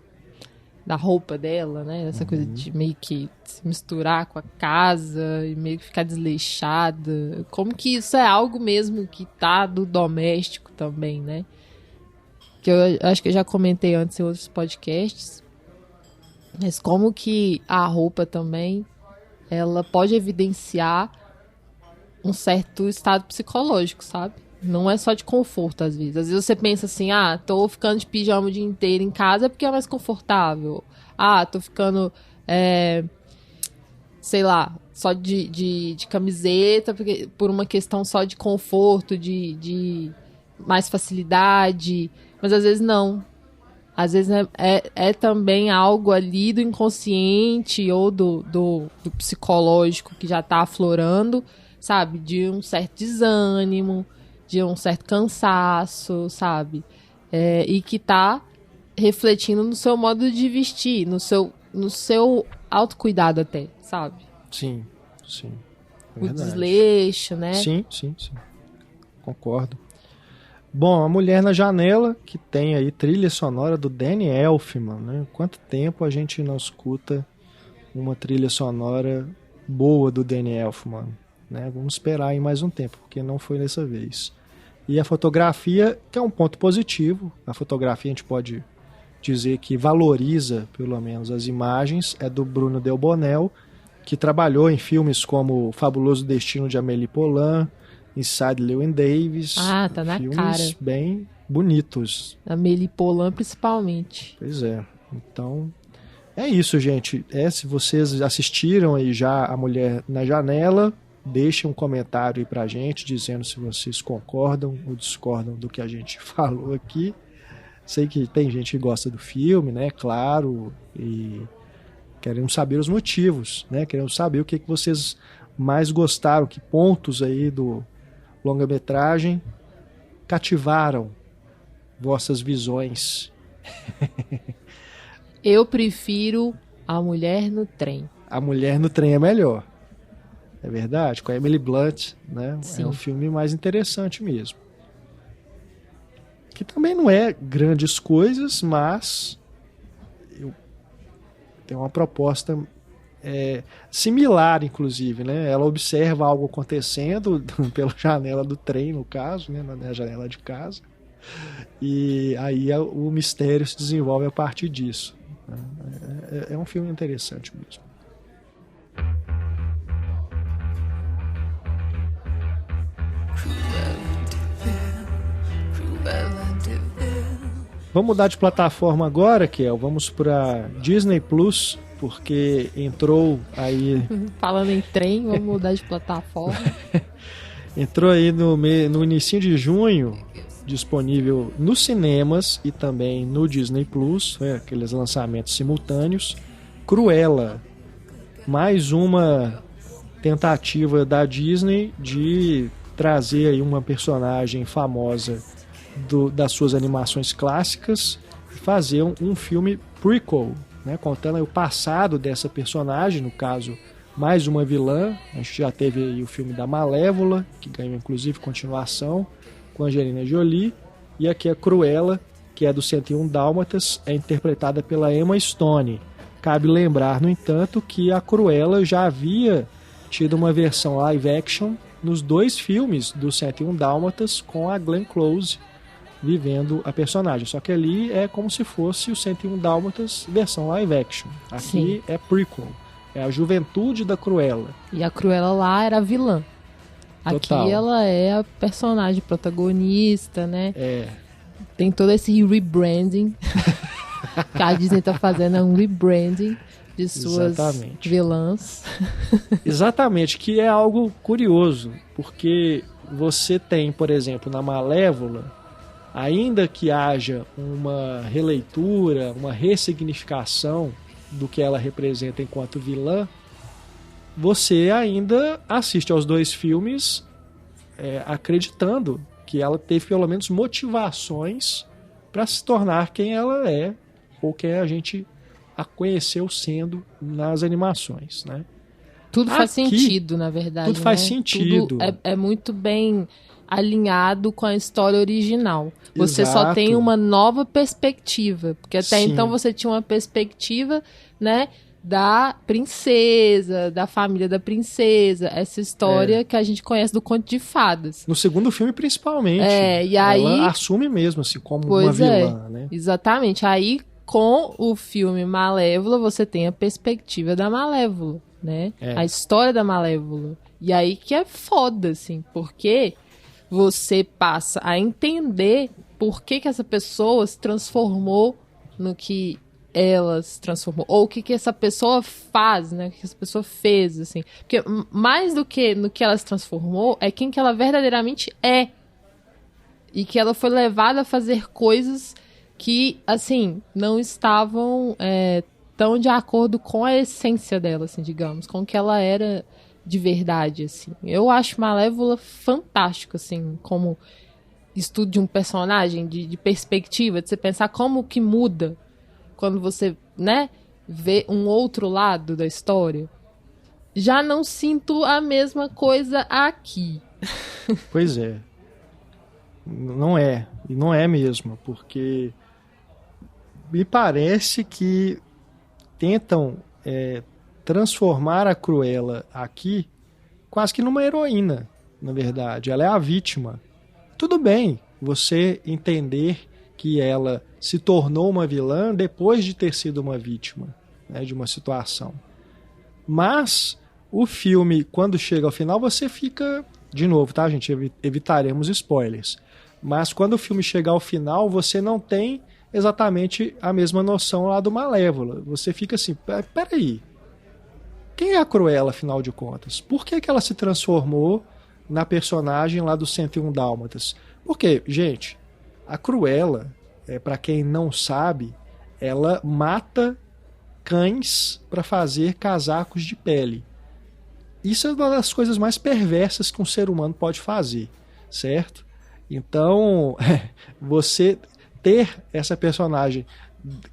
da roupa dela, né? Essa coisa de meio que se misturar com a casa e meio que ficar desleixada. Como que isso é algo mesmo que tá do doméstico também, né? Que eu acho que eu já comentei antes em outros podcasts. Mas como que a roupa também, ela pode evidenciar um certo estado psicológico, sabe? Não é só de conforto, às vezes. Às vezes você pensa assim, tô ficando de pijama o dia inteiro em casa porque é mais confortável. Tô ficando, sei lá, só de camiseta porque, por uma questão só de conforto, de mais facilidade. Mas às vezes não. Às vezes é também algo ali do inconsciente ou do psicológico que já tá aflorando, sabe? De um certo desânimo, de um certo cansaço, sabe? E que tá refletindo no seu modo de vestir, no seu autocuidado até, sabe? Sim. O desleixo, né? Sim. Concordo. Bom, A Mulher na Janela, que tem aí trilha sonora do Danny Elfman, né? Quanto tempo a gente não escuta uma trilha sonora boa do Danny Elfman, né? Vamos esperar aí mais um tempo, porque não foi dessa vez. E a fotografia, que é um ponto positivo, a fotografia a gente pode dizer que valoriza, pelo menos, as imagens, é do Bruno Delbonnel, que trabalhou em filmes como O Fabuloso Destino de Amélie Poulain, Inside Llewyn Davis. Tá na filmes cara. Bem bonitos. Amélie Poulain, principalmente. Pois é. Então, é isso, gente. Se vocês assistiram aí já A Mulher na Janela, deixem um comentário aí pra gente, dizendo se vocês concordam ou discordam do que a gente falou aqui. Sei que tem gente que gosta do filme, né? Claro. E queremos saber os motivos, né? Queremos saber o que vocês mais gostaram, que pontos aí do longa-metragem cativaram vossas visões. Eu prefiro A Mulher no Trem. A Mulher no Trem é melhor. É verdade, com a Emily Blunt, né? Sim. É um filme mais interessante mesmo. Que também não é grandes coisas, mas tem uma proposta similar, inclusive, né? Ela observa algo acontecendo pela janela do trem, no caso, né? Na janela de casa. E aí o mistério se desenvolve a partir disso. É um filme interessante mesmo. Vamos mudar de plataforma agora, Kel. Vamos para Disney Plus, porque entrou aí... Falando em trem, vamos mudar de plataforma. Entrou aí no início de junho, disponível nos cinemas e também no Disney Plus, aqueles lançamentos simultâneos. Cruella, mais uma tentativa da Disney de trazer aí uma personagem famosa das suas animações clássicas e fazer um filme prequel, né, contando aí o passado dessa personagem, no caso mais uma vilã. A gente já teve aí o filme da Malévola, que ganhou inclusive continuação, com Angelina Jolie. E aqui a Cruella, que é do 101 Dálmatas, é interpretada pela Emma Stone. Cabe lembrar, no entanto, que a Cruella já havia tido uma versão live action nos 2 filmes do 101 Dálmatas, com a Glenn Close vivendo a personagem. Só que ali é como se fosse o 101 Dálmatas versão live action. Aqui Sim. é prequel. É a juventude da Cruella. E a Cruella lá era a vilã. Total. Aqui ela é a personagem protagonista, né? É. Tem todo esse rebranding. Que a Disney tá fazendo um rebranding de suas Exatamente. vilãs. Exatamente, que é algo curioso, porque você tem, por exemplo, na Malévola, ainda que haja uma releitura, uma ressignificação do que ela representa enquanto vilã, você ainda assiste aos 2 filmes acreditando que ela teve pelo menos motivações para se tornar quem ela é, ou quem a gente a conheceu sendo nas animações, né? Tudo faz sentido, na verdade. Tudo faz sentido. Tudo é muito bem alinhado com a história original. Você Exato. só tem uma nova perspectiva, porque até Sim. então você tinha uma perspectiva, né, da princesa, da família da princesa, essa história que a gente conhece do Conto de Fadas. No segundo filme, principalmente. E aí, ela assume mesmo, assim, como uma vilã, né? Exatamente. Aí, com o filme Malévola, você tem a perspectiva da Malévola, né? A história da Malévola. E aí que é foda, assim, porque você passa a entender por que essa pessoa se transformou no que ela se transformou, ou o que essa pessoa faz, né? O que essa pessoa fez, assim. Porque mais do que no que ela se transformou, é quem que ela verdadeiramente é. E que ela foi levada a fazer coisas que, assim, não estavam tão de acordo com a essência dela, assim, digamos, com o que ela era de verdade, assim. Eu acho Malévola fantástico, assim, como estudo de um personagem, de perspectiva, de você pensar como que muda quando você, né, vê um outro lado da história. Já não sinto a mesma coisa aqui. Pois é. Não é. E não é mesmo, porque me parece que tentam transformar a Cruella aqui quase que numa heroína, na verdade. Ela é a vítima. Tudo bem você entender que ela se tornou uma vilã depois de ter sido uma vítima, né, de uma situação. Mas o filme, quando chega ao final, você fica... De novo, tá, gente? Evitaremos spoilers. Mas quando o filme chega ao final, você não tem exatamente a mesma noção lá do Malévola. Você fica assim, peraí, quem é a Cruella, afinal de contas? Por que ela se transformou na personagem lá do 101 Dálmatas? Porque, gente, a Cruella, para quem não sabe, ela mata cães para fazer casacos de pele. Isso é uma das coisas mais perversas que um ser humano pode fazer, certo? Então, você ter essa personagem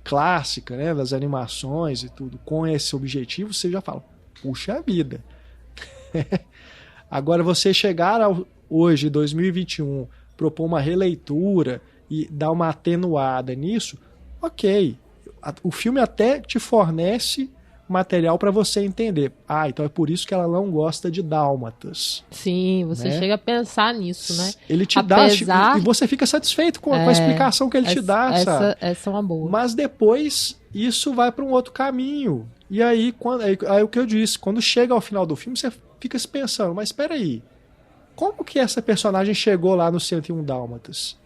clássica, né, das animações e tudo, com esse objetivo, você já fala, puxa vida. Agora, você chegar hoje, 2021, propor uma releitura e dar uma atenuada nisso, ok. O filme até te fornece material para você entender. Então é por isso que ela não gosta de dálmatas. Sim, você né? chega a pensar nisso, né? Ele te dá e você fica satisfeito com a explicação que ele te dá, sabe? Essa é uma boa. Mas depois isso vai para um outro caminho. E aí, aí o que eu disse, quando chega ao final do filme, você fica se pensando, mas espera aí, como que essa personagem chegou lá no 101 Dálmatas?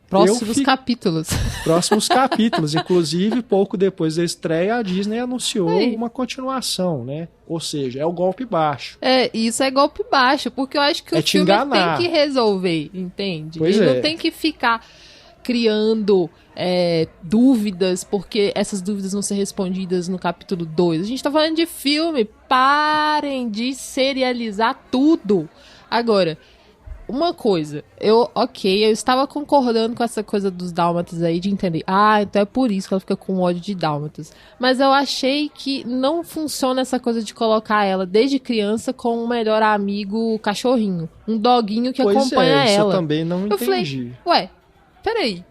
Próximos capítulos. Próximos capítulos. Inclusive, pouco depois da estreia, a Disney anunciou uma continuação, né? Ou seja, é o golpe baixo. Isso é golpe baixo, porque eu acho que o filme tem que resolver, entende? Pois Ele não tem que ficar criando dúvidas, porque essas dúvidas vão ser respondidas no capítulo 2. A gente tá falando de filme, parem de serializar tudo. Agora, uma coisa, eu estava concordando com essa coisa dos dálmatas aí, de entender, então é por isso que ela fica com ódio de dálmatas. Mas eu achei que não funciona essa coisa de colocar ela desde criança com o melhor amigo cachorrinho, um doguinho que acompanha ela. Isso eu também não entendi. Eu falei, ué, peraí.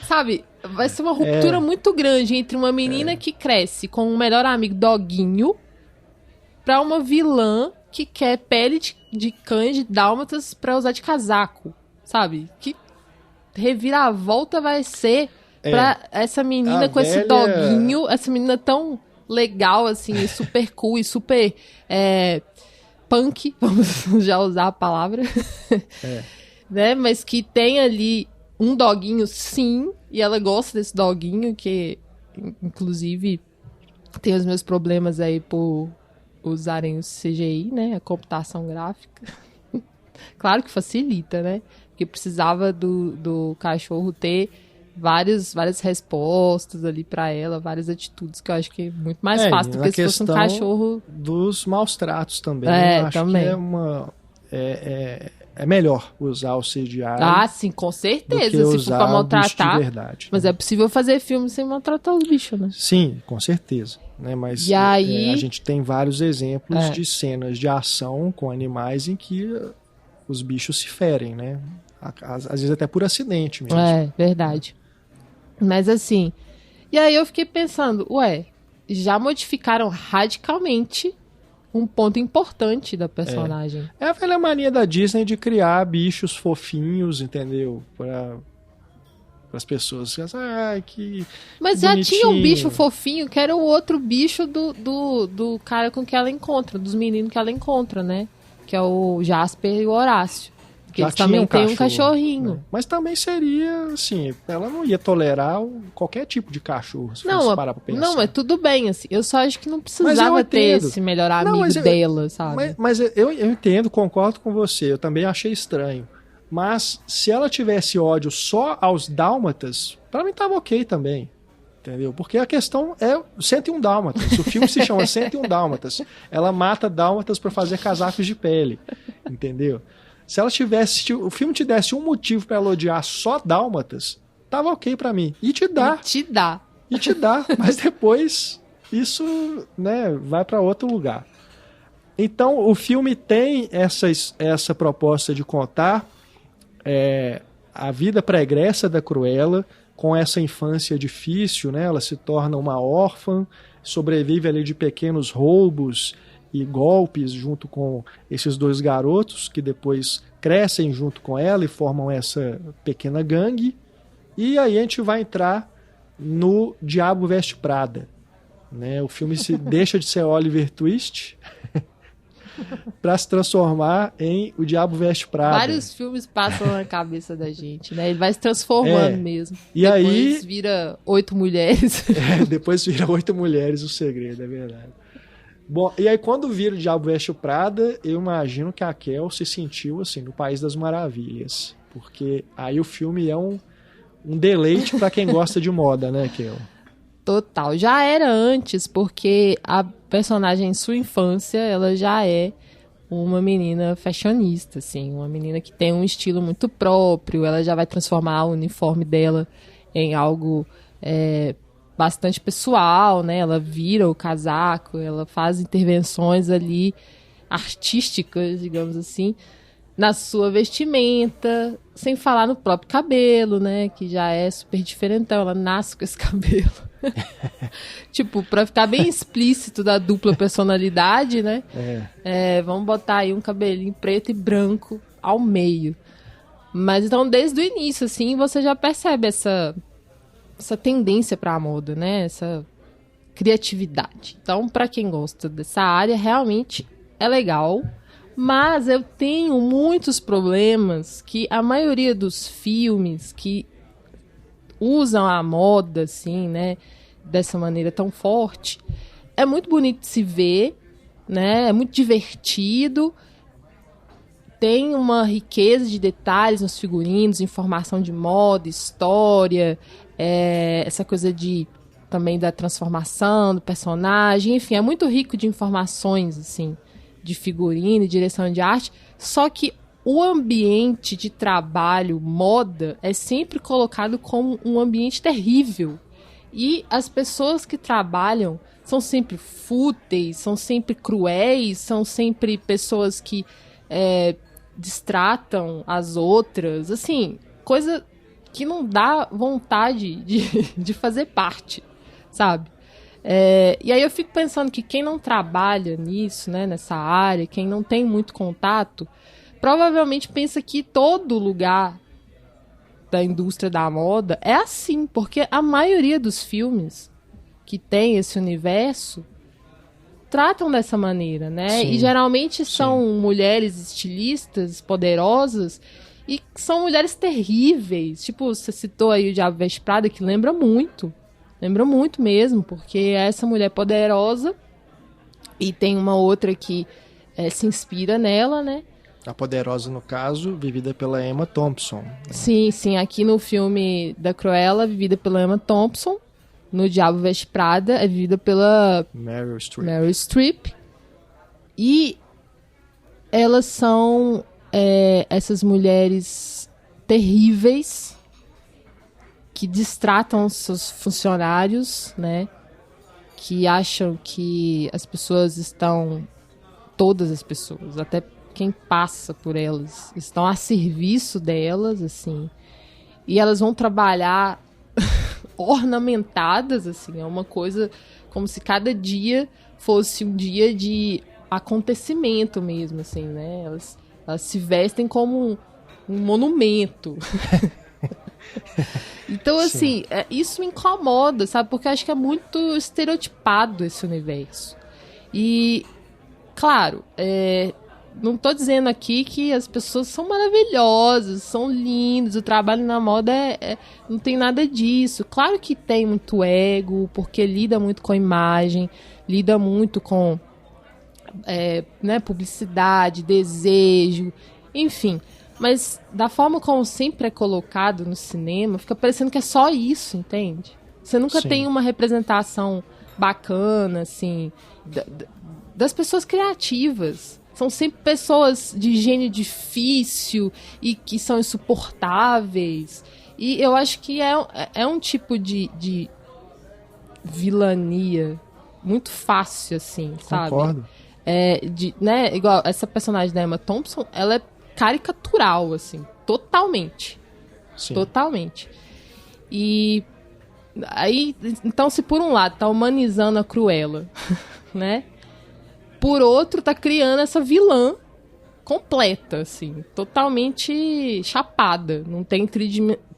Sabe, vai ser uma ruptura muito grande entre uma menina que cresce com um melhor amigo doguinho pra uma vilã que quer pele de cães de dálmatas pra usar de casaco, sabe? Que reviravolta vai ser pra essa menina com esse doguinho, essa menina tão legal, assim, e super cool e super punk, vamos já usar a palavra, né? Mas que tem ali um doguinho, sim, e ela gosta desse doguinho, que inclusive tem os meus problemas aí por usarem o CGI, né, a computação gráfica. Claro que facilita, né, porque precisava do cachorro ter várias respostas ali pra ela, várias atitudes, que eu acho que é muito mais fácil do que se fosse um cachorro... dos maus tratos também, eu acho também. Que é melhor usar o CGI. Sim, com certeza, se for pra maltratar. Mas é possível fazer filme sem maltratar os bichos, né? Sim, com certeza. Né? Mas aí... a gente tem vários exemplos de cenas de ação com animais em que os bichos se ferem, né? Às vezes até por acidente mesmo. Verdade. Mas assim... E aí eu fiquei pensando, já modificaram radicalmente um ponto importante da personagem. É a velha mania da Disney de criar bichos fofinhos, entendeu? Para as pessoas. Que Mas bonitinho. Já tinha um bicho fofinho, que era o outro bicho do cara com que ela encontra, dos meninos que ela encontra, né? Que é o Jasper e o Horácio. Porque eles também têm um cachorrinho. Né? Mas também seria, assim, ela não ia tolerar qualquer tipo de cachorro, se fosse parar pra pensar. Não, mas tudo bem, assim. Eu só acho que não precisava ter esse melhor amigo dela, sabe? Mas eu entendo, concordo com você. Eu também achei estranho. Mas se ela tivesse ódio só aos dálmatas, pra mim tava ok também. Entendeu? Porque a questão é 101 dálmatas. O filme se chama 101 dálmatas. Ela mata dálmatas pra fazer casacos de pele. Entendeu? Se ela tivesse, o filme te desse um motivo pra ela odiar só dálmatas, tava ok pra mim. E te dá. Mas depois isso, né, vai pra outro lugar. Então o filme tem essa proposta de contar a vida pregressa da Cruella, com essa infância difícil, né? Ela se torna uma órfã, sobrevive ali de pequenos roubos e golpes junto com esses dois garotos que depois crescem junto com ela e formam essa pequena gangue. E aí a gente vai entrar no Diabo Veste Prada, né? O filme deixa de ser Oliver Twist para se transformar em O Diabo Veste Prada. Vários filmes passam na cabeça da gente, né? Ele vai se transformando mesmo. E depois aí vira 8 mulheres. Depois vira 8 mulheres o segredo, é verdade. Bom, e aí quando vira O Diabo Veste Prada, eu imagino que a Kel se sentiu assim no País das Maravilhas, porque aí o filme é um deleite para quem gosta de moda, né, Kel? Total. Já era antes, porque a personagem em sua infância, ela já é uma menina fashionista, assim, uma menina que tem um estilo muito próprio, ela já vai transformar o uniforme dela em algo bastante pessoal, né? Ela vira o casaco, ela faz intervenções ali artísticas, digamos assim, na sua vestimenta, sem falar no próprio cabelo, né? Que já é super diferentão, ela nasce com esse cabelo. Tipo, pra ficar bem explícito da dupla personalidade, né? Vamos botar aí um cabelinho preto e branco ao meio. Mas então, desde o início, assim, você já percebe essa tendência pra moda, né? Essa criatividade. Então, pra quem gosta dessa área, realmente é legal. Mas eu tenho muitos problemas que a maioria dos filmes que usam a moda, assim, né, dessa maneira tão forte, é muito bonito de se ver, né, é muito divertido, tem uma riqueza de detalhes nos figurinos, informação de moda, história, essa coisa também da transformação do personagem, enfim, é muito rico de informações, assim, de figurino e direção de arte, só que o ambiente de trabalho, moda, é sempre colocado como um ambiente terrível. E as pessoas que trabalham são sempre fúteis, são sempre cruéis, são sempre pessoas que destratam as outras. Assim, coisa que não dá vontade de fazer parte, sabe? E aí eu fico pensando que quem não trabalha nisso, né, nessa área, quem não tem muito contato, provavelmente pensa que todo lugar da indústria da moda é assim, porque a maioria dos filmes que tem esse universo tratam dessa maneira, né? Sim, e geralmente são mulheres estilistas poderosas e são mulheres terríveis. Tipo, você citou aí o Diabo Veste Prada, que lembra muito mesmo, porque é essa mulher poderosa e tem uma outra que se inspira nela, né? A poderosa, no caso, vivida pela Emma Thompson. Sim, aqui no filme da Cruella, vivida pela Emma Thompson. No Diabo Veste Prada, é vivida pela Meryl Streep. E elas são essas mulheres terríveis que destratam seus funcionários, né? Que acham que as pessoas estão... Todas as pessoas, até quem passa por elas, estão a serviço delas, assim. E elas vão trabalhar ornamentadas, assim. É uma coisa como se cada dia fosse um dia de acontecimento mesmo, assim, né? Elas se vestem como um monumento. Então, assim, isso me incomoda, sabe? Porque eu acho que é muito estereotipado esse universo. E, claro, não tô dizendo aqui que as pessoas são maravilhosas, são lindas, o trabalho na moda não tem nada disso. Claro que tem muito ego, porque lida muito com a imagem, lida muito com publicidade, desejo, enfim. Mas da forma como sempre é colocado no cinema, fica parecendo que é só isso, entende? Você nunca tem uma representação bacana, assim, das pessoas criativas. São sempre pessoas de gênio difícil e que são insuportáveis. E eu acho que é um tipo de vilania muito fácil, assim, sabe? Concordo. Igual essa personagem da Emma Thompson, ela é caricatural, assim, totalmente. Sim. Totalmente. E aí, então, se por um lado tá humanizando a Cruella, né? Por outro, tá criando essa vilã completa, assim, totalmente chapada. Não tem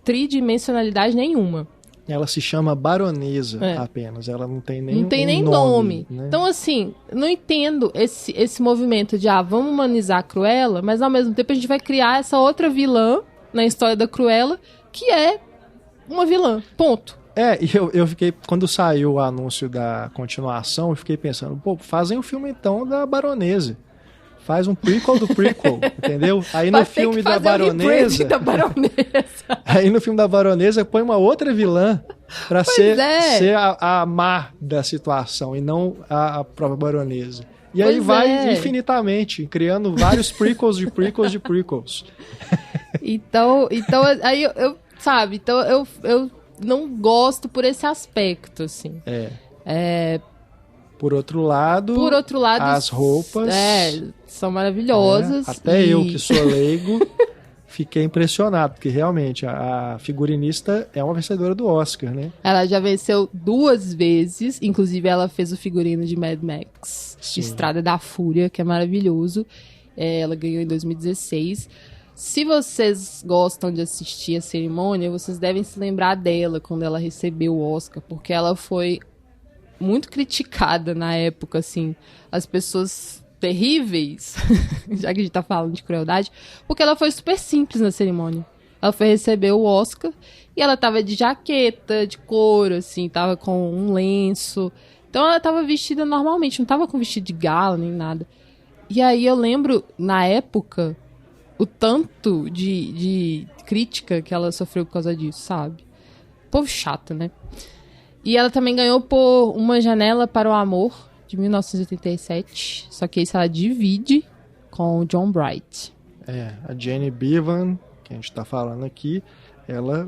tridimensionalidade nenhuma. Ela se chama Baronesa apenas. Ela não tem nem Não tem nem nome. Né? Então, assim, não entendo esse movimento de, vamos humanizar a Cruella, mas ao mesmo tempo a gente vai criar essa outra vilã na história da Cruella, que é uma vilã. Ponto. E eu fiquei, quando saiu o anúncio da continuação, eu fiquei pensando, fazem o filme então da Baronesa. Faz um prequel do prequel, entendeu? Aí no filme da Baronesa. Aí no filme da Baronesa põe uma outra vilã pra ser a má da situação e não a própria Baronesa. E aí vai infinitamente, criando vários prequels de prequels de prequels. Então aí eu não gosto por esse aspecto, assim. Por outro lado, as roupas são maravilhosas. Até eu, que sou leigo, fiquei impressionado, porque realmente a figurinista é uma vencedora do Oscar, né? Ela já venceu 2 vezes, inclusive ela fez o figurino de Mad Max, Estrada da Fúria, que é maravilhoso. Ela ganhou em 2016. Se vocês gostam de assistir a cerimônia, vocês devem se lembrar dela quando ela recebeu o Oscar, porque ela foi muito criticada na época, assim, as pessoas terríveis, já que a gente tá falando de crueldade, porque ela foi super simples na cerimônia. Ela foi receber o Oscar e ela tava de jaqueta, de couro, assim, tava com um lenço. Então ela tava vestida normalmente, não tava com vestido de gala nem nada. E aí eu lembro, na época, o tanto de crítica que ela sofreu por causa disso, sabe? Povo chato, né? E ela também ganhou por Uma Janela para o Amor, de 1987, só que esse ela divide com o John Bright. A Jenny Bevan, que a gente está falando aqui, ela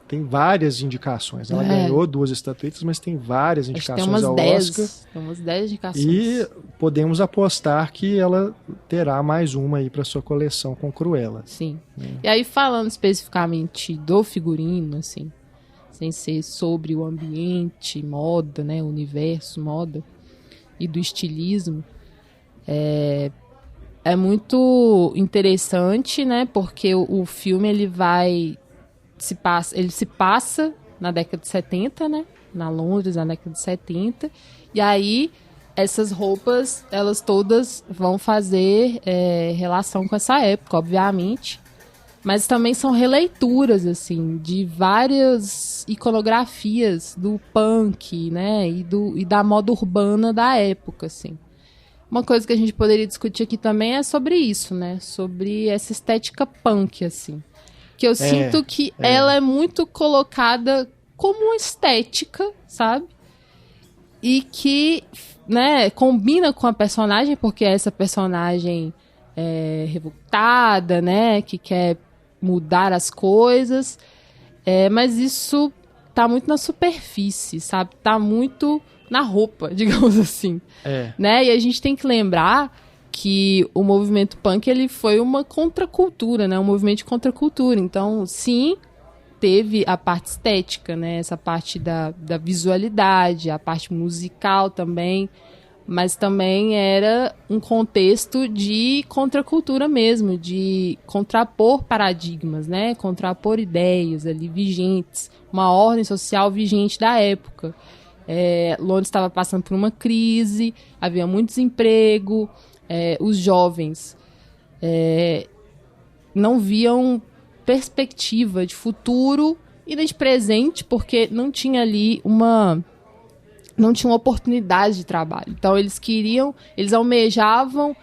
tem várias indicações. Ela ganhou 2 estatuetas, mas tem várias indicações ao Oscar. Tem umas 10 indicações. E podemos apostar que ela terá mais uma aí para sua coleção com Cruella. Sim. E aí, falando especificamente do figurino, assim, sem ser sobre o ambiente, moda, né, o universo, moda, e do estilismo, é muito interessante, né, porque o filme ele se passa na década de 70, né, na Londres, na década de 70, e aí essas roupas, elas todas vão fazer relação com essa época, obviamente, mas também são releituras, assim, de várias iconografias do punk, né, e da moda urbana da época, assim. Uma coisa que a gente poderia discutir aqui também é sobre isso, né, sobre essa estética punk, assim, que eu sinto que ela é muito colocada como uma estética, sabe, e que, né, combina com a personagem, porque essa personagem é revoltada, né, que quer mudar as coisas, mas isso tá muito na superfície, sabe? Tá muito na roupa, digamos assim. Né? E a gente tem que lembrar que o movimento punk, ele foi uma contracultura, né? Um movimento de contracultura. Então, sim, teve a parte estética, né? Essa parte da visualidade, a parte musical também, mas também era um contexto de contracultura mesmo, de contrapor paradigmas, né? Contrapor ideias ali vigentes, uma ordem social vigente da época. Londres estava passando por uma crise, havia muito desemprego, os jovens não viam perspectiva de futuro e nem de presente, porque não tinha ali não tinha uma oportunidade de trabalho. Então, eles almejavam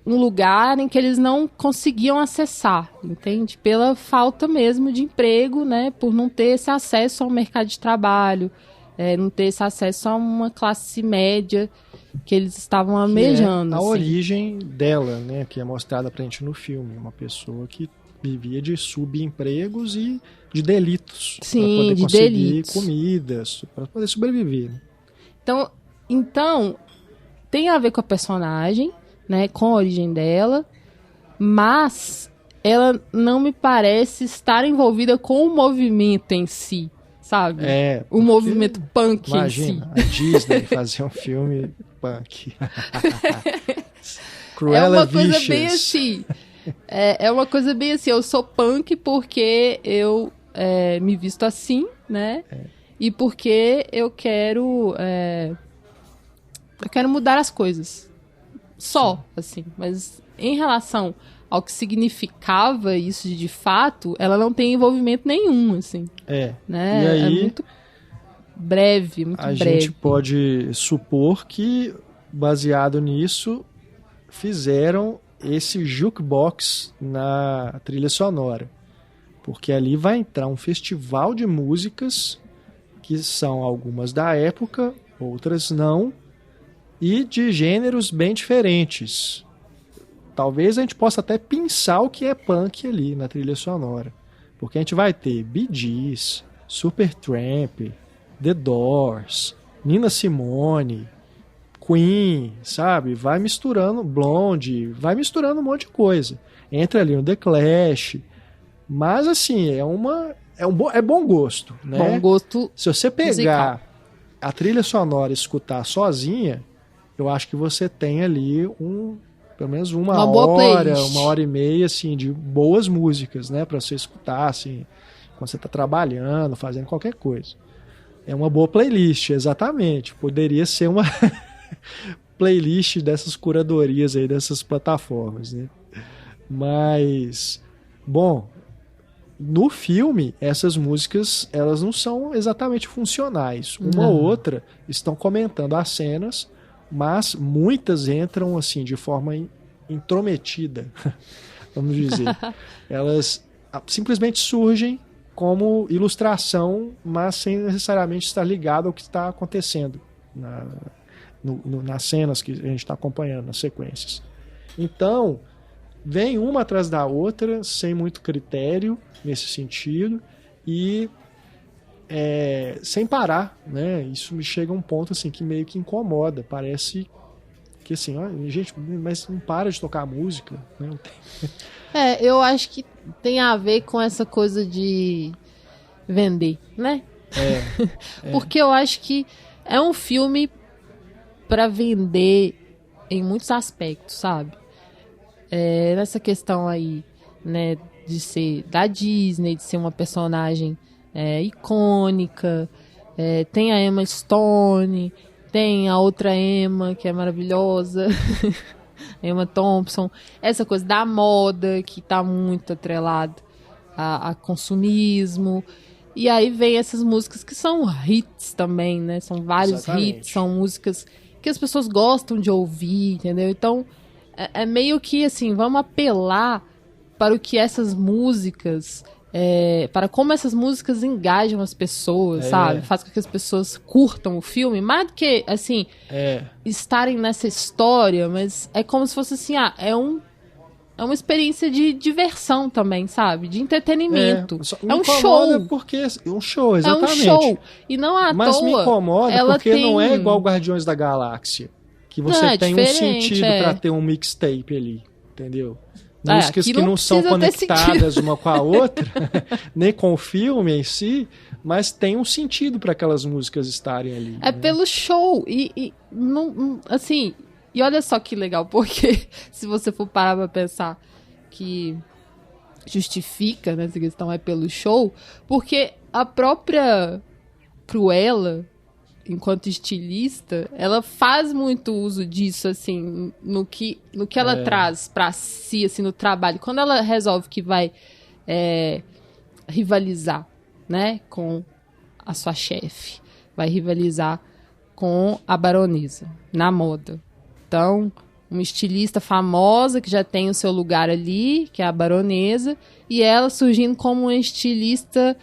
um lugar em que eles não conseguiam acessar, entende? Pela falta mesmo de emprego, né? Por não ter esse acesso ao mercado de trabalho, não ter esse acesso a uma classe média que eles estavam almejando. A assim. origem dela, né? Que é mostrada pra gente no filme. Uma pessoa que vivia de subempregos e de delitos. Sim, para poder de conseguir delitos. Comidas, para poder sobreviver. Então, tem a ver com a personagem, né, com a origem dela, mas ela não me parece estar envolvida com o movimento em si, sabe? O movimento punk imagina, em si. a Disney fazer um filme punk. Cruella uma coisa Vicious. bem assim. É uma coisa bem assim, eu sou punk porque eu me visto assim, né? E porque eu quero mudar as coisas. Só, assim. Mas em relação ao que significava isso de fato, ela não tem envolvimento nenhum, assim. Né? E aí, é muito breve, muito breve. A gente pode supor que, baseado nisso, fizeram esse jukebox na trilha sonora. Porque ali vai entrar um festival de músicas que são algumas da época, outras não, e de gêneros bem diferentes. Talvez a gente possa até pensar o que é punk ali na trilha sonora. Porque a gente vai ter Bee Gees, Supertramp, The Doors, Nina Simone, Queen, sabe? Vai misturando Blonde, vai misturando um monte de coisa. Entra ali no The Clash. Mas assim, é bom gosto, né? Bom gosto. Se você pegar musical. A trilha sonora e escutar sozinha, eu acho que você tem ali pelo menos uma hora e meia, assim, de boas músicas, né? Pra você escutar, assim, quando você tá trabalhando, fazendo qualquer coisa. É uma boa playlist, exatamente. Poderia ser uma playlist dessas curadorias aí, dessas plataformas, né? Mas, bom, no filme, essas músicas, elas não são exatamente funcionais. Uma ou outra estão comentando as cenas, mas muitas entram assim de forma intrometida, vamos dizer. Elas simplesmente surgem como ilustração, mas sem necessariamente estar ligado ao que está acontecendo nas cenas que a gente está acompanhando, nas sequências. Então, vem uma atrás da outra, sem muito critério nesse sentido, e sem parar, né? Isso me chega a um ponto assim, que meio que incomoda. Parece que assim, ó, gente, mas não para de tocar música, né? Não tem... Eu acho que tem a ver com essa coisa de vender, né? Porque eu acho que é um filme para vender em muitos aspectos, sabe? Nessa questão aí, né, de ser da Disney, de ser uma personagem icônica, tem a Emma Stone, tem a outra Emma, que é maravilhosa, Emma Thompson, essa coisa da moda, que tá muito atrelada a consumismo, e aí vem essas músicas que são hits também, né, são vários Exatamente. hits, são músicas que as pessoas gostam de ouvir, entendeu? Então, é meio que assim, vamos apelar para o que essas músicas... para como essas músicas engajam as pessoas, sabe? Faz com que as pessoas curtam o filme, mais do que, assim, estarem nessa história, mas é como se fosse assim, é uma experiência de diversão também, sabe? De entretenimento. É um show. Porque um show, exatamente. É um show. E não à Mas toa, me incomoda ela porque tem... não é igual Guardiões da Galáxia, que você tem um sentido pra ter um mixtape ali, entendeu? Músicas que não são conectadas uma com a outra, nem com o filme em si, mas tem um sentido para aquelas músicas estarem ali. É, né? Pelo show. E não, assim, e olha só que legal, porque se você for parar pra pensar que justifica, né, essa questão é pelo show, porque a própria Cruella, enquanto estilista, ela faz muito uso disso, assim, no que ela traz pra si, assim, no trabalho. Quando ela resolve que vai rivalizar, né, com a sua chefe, vai rivalizar com a baronesa, na moda. Então, uma estilista famosa que já tem o seu lugar ali, que é a baronesa, e ela surgindo como uma estilista...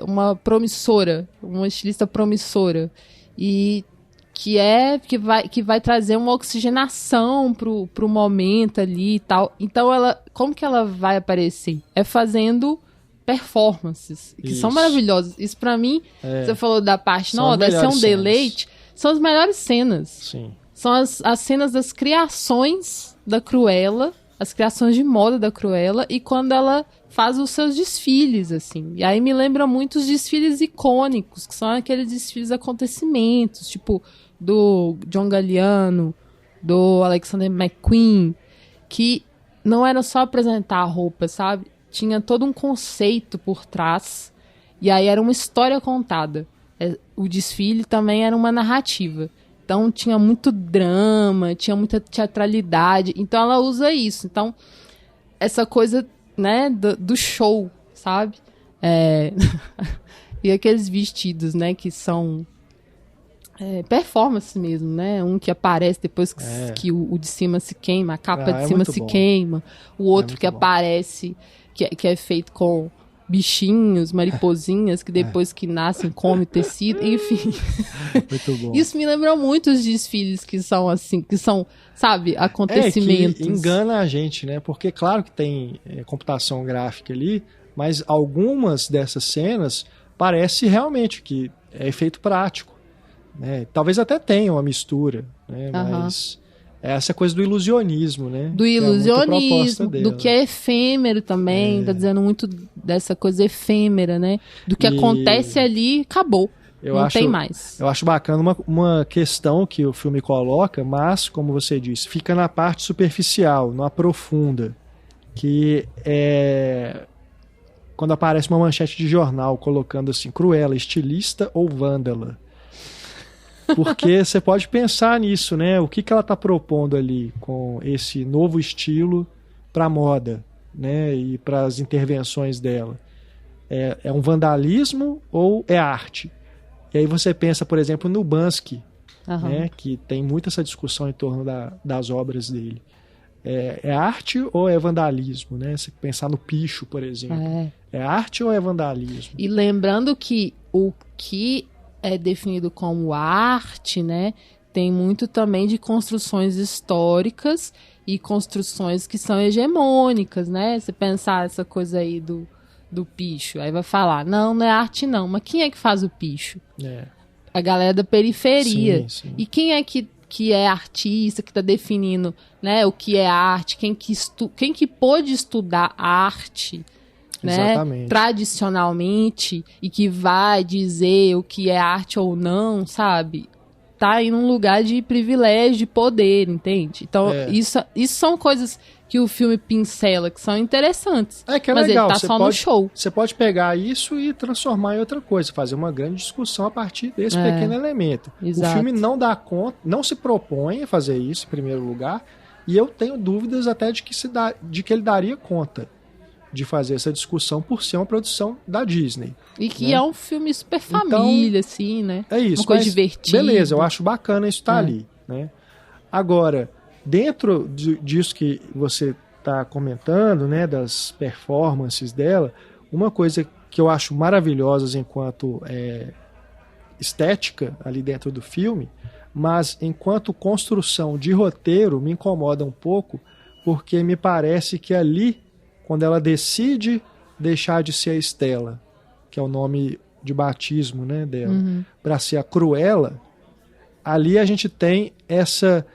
uma estilista promissora, e que vai trazer uma oxigenação pro momento ali e tal. Então, como que ela vai aparecer? É fazendo performances, que são maravilhosas. Isso pra mim, você falou da parte, não, deve ser um deleite, são as melhores cenas. Sim. São as cenas das criações da Cruella, as criações de moda da Cruella, e quando ela faz os seus desfiles, assim. E aí me lembra muito os desfiles icônicos, que são aqueles desfiles acontecimentos, tipo do John Galliano, do Alexander McQueen, que não era só apresentar a roupa, sabe? Tinha todo um conceito por trás, e aí era uma história contada. O desfile também era uma narrativa. Então tinha muito drama, tinha muita teatralidade. Então ela usa isso. Então, essa coisa, né, do show, sabe? E aqueles vestidos, né, que são performance mesmo, né? Um que aparece depois que o de cima se queima, a capa de cima se queima. O outro que aparece, que é feito com bichinhos, mariposinhas, que depois que nascem come tecido, enfim. Muito bom. Isso me lembrou muito os desfiles que são assim, que são, sabe, acontecimentos. Que engana a gente, né? Porque claro que tem computação gráfica ali, mas algumas dessas cenas parece realmente que é efeito prático, né? Talvez até tenha uma mistura, né? Mas essa coisa do ilusionismo, né? Do ilusionismo, do que é efêmero também, tá dizendo muito dessa coisa efêmera, né? Do que acontece ali, acabou. Não tem mais. Eu acho bacana uma questão que o filme coloca, mas, como você disse, fica na parte superficial, não aprofunda. Que é quando aparece uma manchete de jornal colocando assim, Cruella, estilista ou vândala? Porque você pode pensar nisso, né? O que ela está propondo ali com esse novo estilo para a moda, né? E para as intervenções dela. É um vandalismo ou é arte? E aí você pensa, por exemplo, no Bansky, né? Que tem muita essa discussão em torno das obras dele. É arte ou é vandalismo, né? Você pensar no Picho, por exemplo. É arte ou é vandalismo? E lembrando que o que é definido como arte, né? Tem muito também de construções históricas e construções que são hegemônicas, né? Você pensar essa coisa aí do picho, aí vai falar, não é arte não, mas quem é que faz o picho? A galera da periferia. Sim, sim. E quem é que é artista, que está definindo, né, o que é arte, quem que pôde estudar arte, né, tradicionalmente, e que vai dizer o que é arte ou não, sabe? Tá em um lugar de privilégio, de poder, entende? Então, isso são coisas que o filme pincela, que são interessantes. Que é mas legal. Ele tá só no show. Você pode pegar isso e transformar em outra coisa, fazer uma grande discussão a partir desse pequeno elemento. Exato. O filme não dá conta, não se propõe a fazer isso em primeiro lugar, e eu tenho dúvidas até de que ele daria conta de fazer essa discussão por ser uma produção da Disney. E que é um filme super família, então, assim, né? É isso. Uma coisa divertida. Beleza, eu acho bacana isso estar ali, né? Agora, dentro disso que você está comentando, né, das performances dela, uma coisa que eu acho maravilhosa enquanto estética ali dentro do filme, mas enquanto construção de roteiro me incomoda um pouco, porque me parece que ali, quando ela decide deixar de ser a Stella, que é o nome de batismo, né, dela, para ser a Cruella, ali a gente tem essa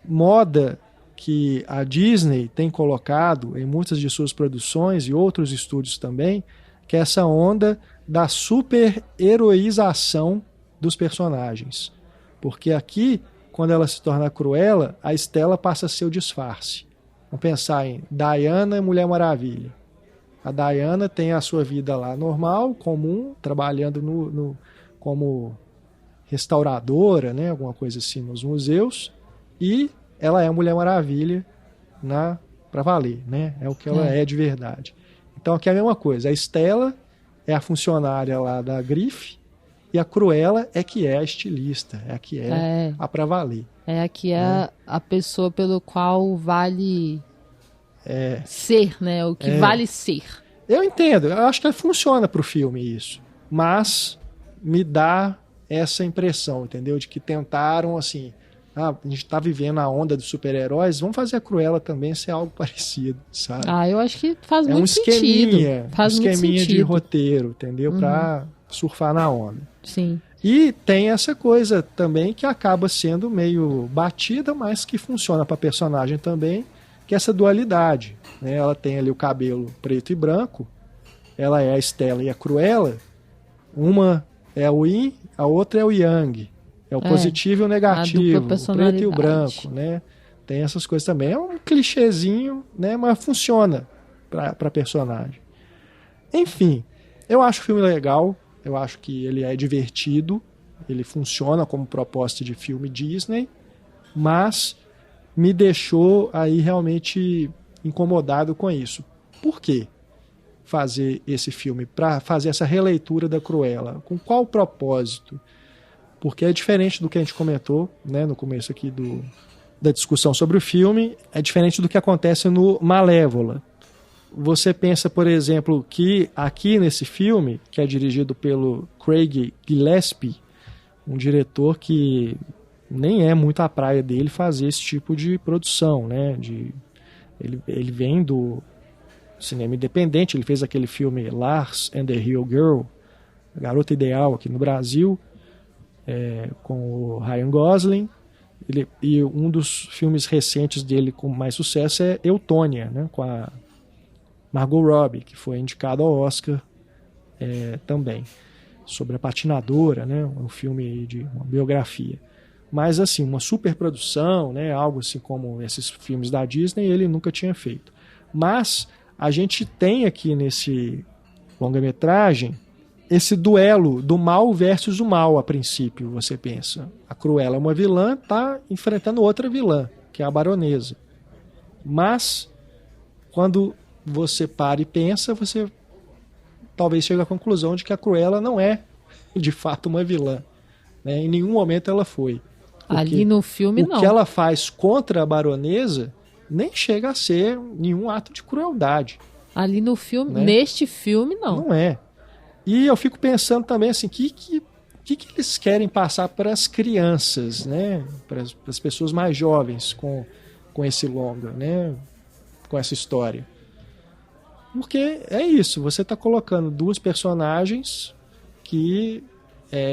moda que a Disney tem colocado em muitas de suas produções e outros estúdios também, que é essa onda da super-heroização dos personagens. Porque aqui, quando ela se torna a Cruella, a Stella passa a ser o disfarce. Vamos pensar em Diana e Mulher Maravilha. A Diana tem a sua vida lá normal, comum, trabalhando como restauradora, né, alguma coisa assim, nos museus, e ela é a Mulher Maravilha pra valer, né? É o que ela é de verdade. Então aqui é a mesma coisa. A Stella é a funcionária lá da grife e a Cruella é que é a estilista, é a que é a pra valer. É a que é a pessoa pelo qual vale ser, né? O que vale ser. Eu entendo, eu acho que funciona pro filme isso, mas me dá essa impressão, entendeu? De que tentaram, assim, a gente tá vivendo a onda dos super-heróis, vamos fazer a Cruella também ser algo parecido, sabe? Eu acho que faz muito sentido. Faz um esqueminha muito de roteiro, entendeu? Pra surfar na onda. Sim. E tem essa coisa também que acaba sendo meio batida, mas que funciona pra personagem também, que é essa dualidade, né? Ela tem ali o cabelo preto e branco, ela é a Stella e a Cruella, uma é o Yin, a outra é o Yang. É o positivo e o negativo, o preto e o branco, né? Tem essas coisas também. É um clichêzinho, né? Mas funciona para personagem. Enfim, eu acho o filme legal. Eu acho que ele é divertido. Ele funciona como proposta de filme Disney. Mas me deixou aí realmente incomodado com isso. Por quê? Fazer esse filme, para fazer essa releitura da Cruella. Com qual propósito? Porque é diferente do que a gente comentou, né, no começo aqui da discussão sobre o filme, é diferente do que acontece no Malévola. Você pensa, por exemplo, que aqui nesse filme, que é dirigido pelo Craig Gillespie, um diretor que nem é muito a praia dele fazer esse tipo de produção, né? Ele vem do cinema independente, ele fez aquele filme Lars and the Real Girl, a Garota Ideal aqui no Brasil, com o Ryan Gosling, e um dos filmes recentes dele com mais sucesso é Eutônia, né, com a Margot Robbie, que foi indicada ao Oscar também, sobre a patinadora, né, um filme de uma biografia. Mas assim, uma superprodução, né, algo assim como esses filmes da Disney, ele nunca tinha feito. Mas a gente tem aqui nesse longa-metragem esse duelo do mal versus o mal, a princípio, você pensa. A Cruella é uma vilã, tá enfrentando outra vilã, que é a Baronesa. Mas, quando você para e pensa, você talvez chegue à conclusão de que a Cruella não é, de fato, uma vilã. Né? Em nenhum momento ela foi. Ali no filme, não. O que ela faz contra a Baronesa nem chega a ser nenhum ato de crueldade. Ali no filme, né? Neste filme, não. Não é. E eu fico pensando também assim, que que eles querem passar para as crianças, né? Para as pessoas mais jovens com esse longa, né? Com essa história. Porque é isso, você está colocando duas personagens que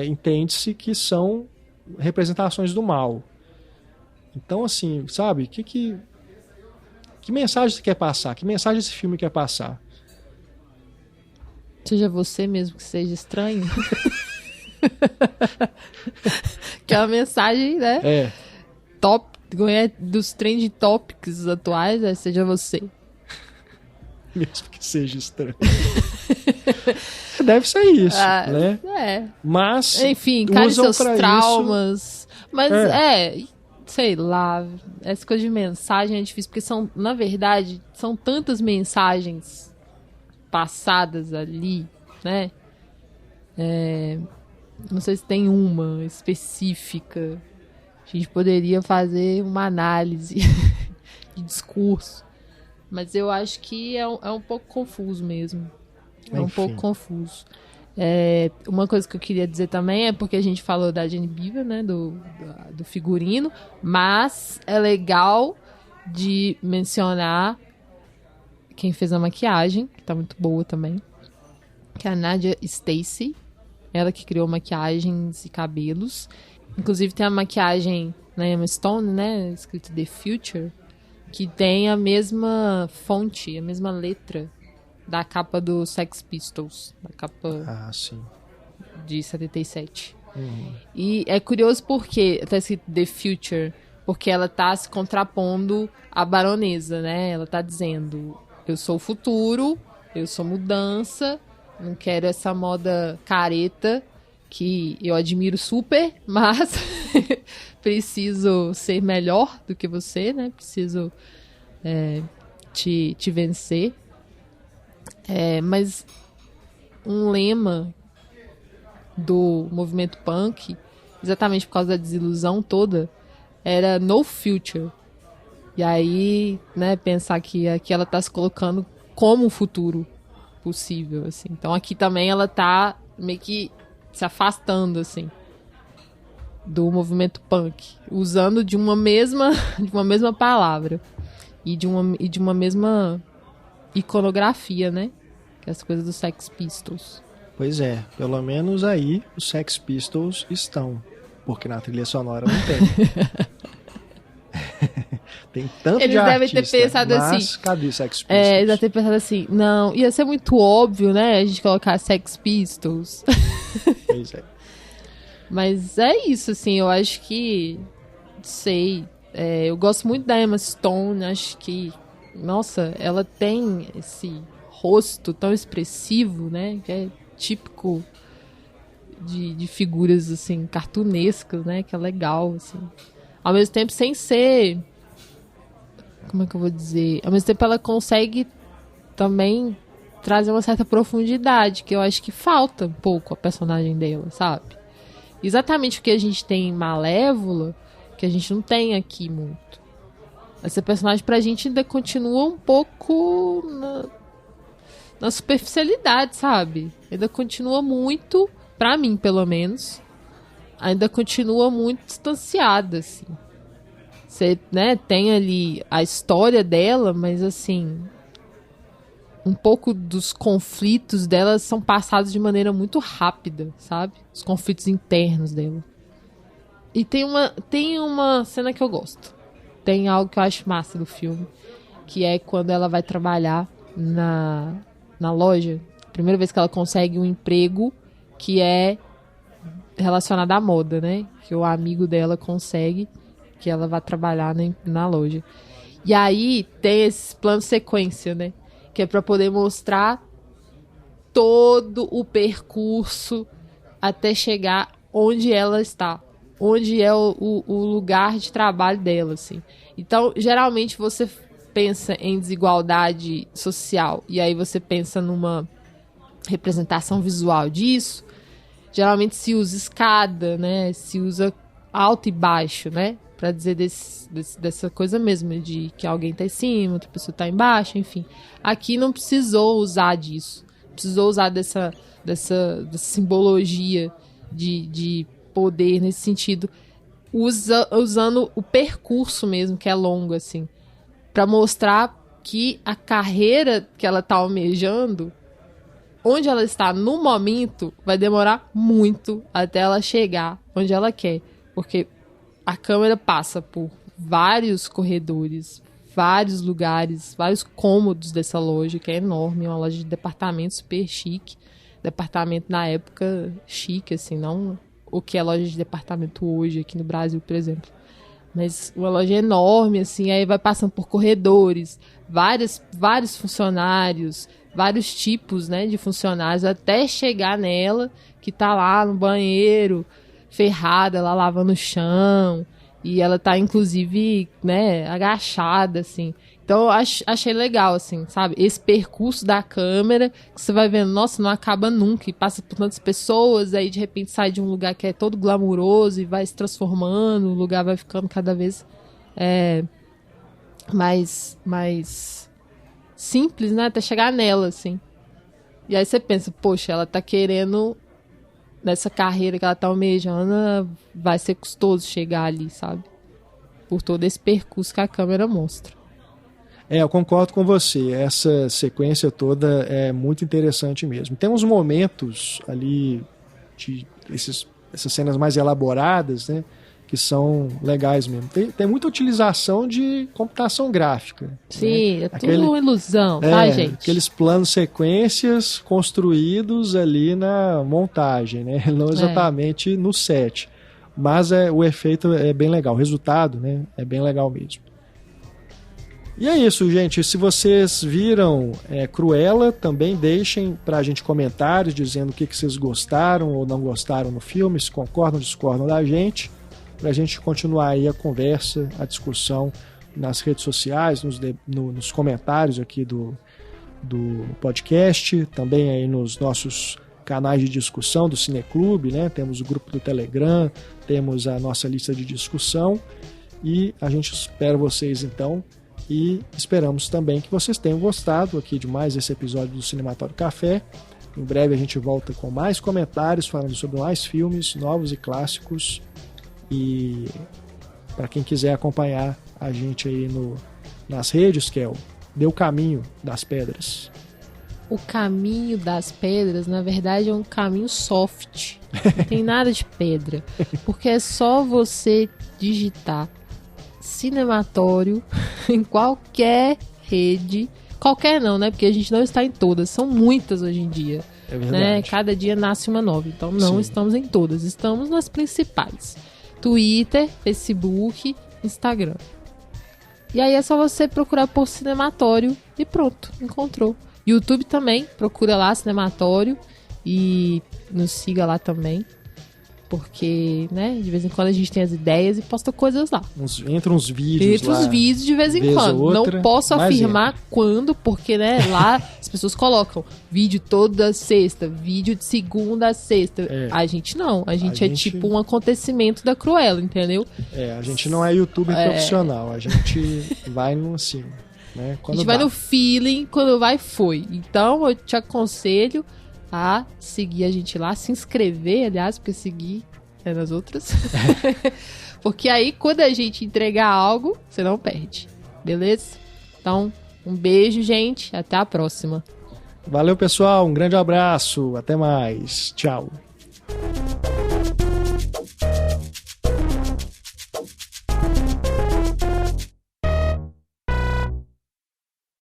entende-se que são representações do mal. Então, assim, sabe, que mensagem você quer passar? Que mensagem esse filme quer passar? Seja você mesmo que seja estranho. Que é uma mensagem, né? Top, dos trend topics atuais, seja você. Mesmo que seja estranho. Deve ser isso, né? Mas, enfim, cale seus traumas. Isso... Mas sei lá, essa coisa de mensagem é difícil, porque na verdade, são tantas mensagens passadas ali, né? Não sei se tem uma específica. A gente poderia fazer uma análise de discurso. Mas eu acho que é um pouco confuso mesmo. Um pouco confuso. Uma coisa que eu queria dizer também é porque a gente falou da Jenny Beaver, né? Do figurino. Mas é legal de mencionar quem fez a maquiagem, que tá muito boa também. Que é a Nadia Stacy. Ela que criou maquiagens e cabelos. Inclusive tem a maquiagem na Emma Stone, né? Escrito The Future. Que tem a mesma fonte, a mesma letra da capa do Sex Pistols. Da capa de 77. Uhum. E é curioso porque tá escrito The Future, porque ela tá se contrapondo à baronesa, né? Ela tá dizendo, eu sou o futuro, eu sou mudança, não quero essa moda careta, que eu admiro super, mas preciso ser melhor do que você, né? Preciso te vencer. Mas um lema do movimento punk, exatamente por causa da desilusão toda, era no future. E aí, né, pensar que aqui ela tá se colocando como um futuro possível, assim. Então aqui também ela tá meio que se afastando, assim, do movimento punk, usando de uma mesma palavra e de uma mesma iconografia, né? Que é essa coisa dos Sex Pistols. Pois é, pelo menos aí os Sex Pistols estão, porque na trilha sonora não tem. Tem tanto eles de devem artista, ter pensado mas assim. Cadê os Sex Pistols? Eles devem ter pensado assim, não, ia ser muito óbvio, né? A gente colocar Sex Pistols. Pois é. Mas é isso, assim, eu acho que... Sei. Eu gosto muito da Emma Stone, acho que... Nossa, ela tem esse rosto tão expressivo, né? Que é típico de figuras, assim, cartunescas, né? Que é legal, assim. Ao mesmo tempo, sem ser... Como é que eu vou dizer? Ao mesmo tempo, ela consegue também trazer uma certa profundidade, que eu acho que falta um pouco a personagem dela, sabe? Exatamente o que a gente tem em Malévola, que a gente não tem aqui muito. Essa personagem pra gente ainda continua um pouco na superficialidade, sabe? Ainda continua muito, pra mim pelo menos, ainda continua muito distanciada, assim. Você, né, tem ali a história dela, mas assim, um pouco dos conflitos dela são passados de maneira muito rápida, sabe? Os conflitos internos dela. E tem uma cena que eu gosto. Tem algo que eu acho massa do filme, que é quando ela vai trabalhar na loja. Primeira vez que ela consegue um emprego que é relacionado à moda, né? Que o amigo dela consegue, que ela vai trabalhar na loja. E aí tem esse plano sequência, né? Que é para poder mostrar todo o percurso até chegar onde ela está. Onde é o lugar de trabalho dela, assim. Então, geralmente, você pensa em desigualdade social e aí você pensa numa representação visual disso. Geralmente se usa escada, né? Se usa alto e baixo, né? Pra dizer dessa coisa mesmo, de que alguém tá em cima, outra pessoa tá embaixo, enfim. Aqui não precisou usar disso. Precisou usar dessa simbologia de poder nesse sentido, usando o percurso mesmo, que é longo, assim, pra mostrar que a carreira que ela tá almejando, onde ela está no momento, vai demorar muito até ela chegar onde ela quer. Porque a câmera passa por vários corredores, vários lugares, vários cômodos dessa loja, que é enorme, é uma loja de departamento super chique. Departamento na época chique, assim, não o que é loja de departamento hoje aqui no Brasil, por exemplo. Mas uma loja enorme, assim, aí vai passando por corredores, vários funcionários, vários tipos, né, de funcionários, até chegar nela, que tá lá no banheiro, ferrada, ela lavando o chão, e ela tá, inclusive, né, agachada, assim. Então, eu achei legal, assim, sabe? Esse percurso da câmera, que você vai vendo, nossa, não acaba nunca, e passa por tantas pessoas, aí de repente sai de um lugar que é todo glamuroso e vai se transformando, o lugar vai ficando cada vez mais simples, né? Até chegar nela, assim. E aí você pensa, poxa, ela tá querendo, nessa carreira que ela tá almejando, vai ser custoso chegar ali, sabe? Por todo esse percurso que a câmera mostra. Eu concordo com você. Essa sequência toda é muito interessante mesmo. Tem uns momentos ali, essas cenas mais elaboradas, né, que são legais mesmo. Tem muita utilização de computação gráfica. Sim, né? é tudo ilusão, tá, gente? Aqueles planos sequências construídos ali na montagem, né? Não exatamente no set. Mas o efeito é bem legal. O resultado, né, é bem legal mesmo. E é isso, gente. Se vocês viram Cruella, também deixem pra gente comentários dizendo o que vocês gostaram ou não gostaram no filme, se concordam ou discordam da gente, pra gente continuar aí a conversa, a discussão nas redes sociais, nos comentários aqui do podcast, também aí nos nossos canais de discussão do Cineclube, né? Temos o grupo do Telegram, temos a nossa lista de discussão e a gente espera vocês então. E esperamos também que vocês tenham gostado aqui de mais esse episódio do Cinematório Café. Em breve a gente volta com mais comentários falando sobre mais filmes novos e clássicos. E para quem quiser acompanhar a gente aí nas redes, que é o Deu Caminho das Pedras. O caminho das pedras, na verdade, é um caminho soft. Não tem nada de pedra. Porque é só você digitar Cinematório em qualquer rede. Qualquer não, né? Porque a gente não está em todas. São muitas hoje em dia. É verdade. Né? Cada dia nasce uma nova. Então não estamos em todas. Estamos nas principais. Twitter, Facebook, Instagram. E aí é só você procurar por Cinematório e pronto, encontrou. YouTube também, procura lá Cinematório e nos siga lá também. Porque, né, de vez em quando a gente tem as ideias e posta coisas lá. Entra uns vídeos lá. Entra uns vídeos de vez em quando. Outra, não posso afirmar quando, porque, né, lá as pessoas colocam vídeo toda sexta, vídeo de segunda a sexta. A gente não. A gente é tipo um acontecimento da Cruella, entendeu? A gente não é youtuber profissional. A gente vai no assim, né? Quando a gente vai no feeling, quando vai, foi. Então, eu te aconselho a seguir a gente lá, se inscrever, aliás, porque seguir é nas outras. Porque aí, quando a gente entregar algo, você não perde. Beleza? Então, um beijo, gente. Até a próxima. Valeu, pessoal. Um grande abraço. Até mais. Tchau.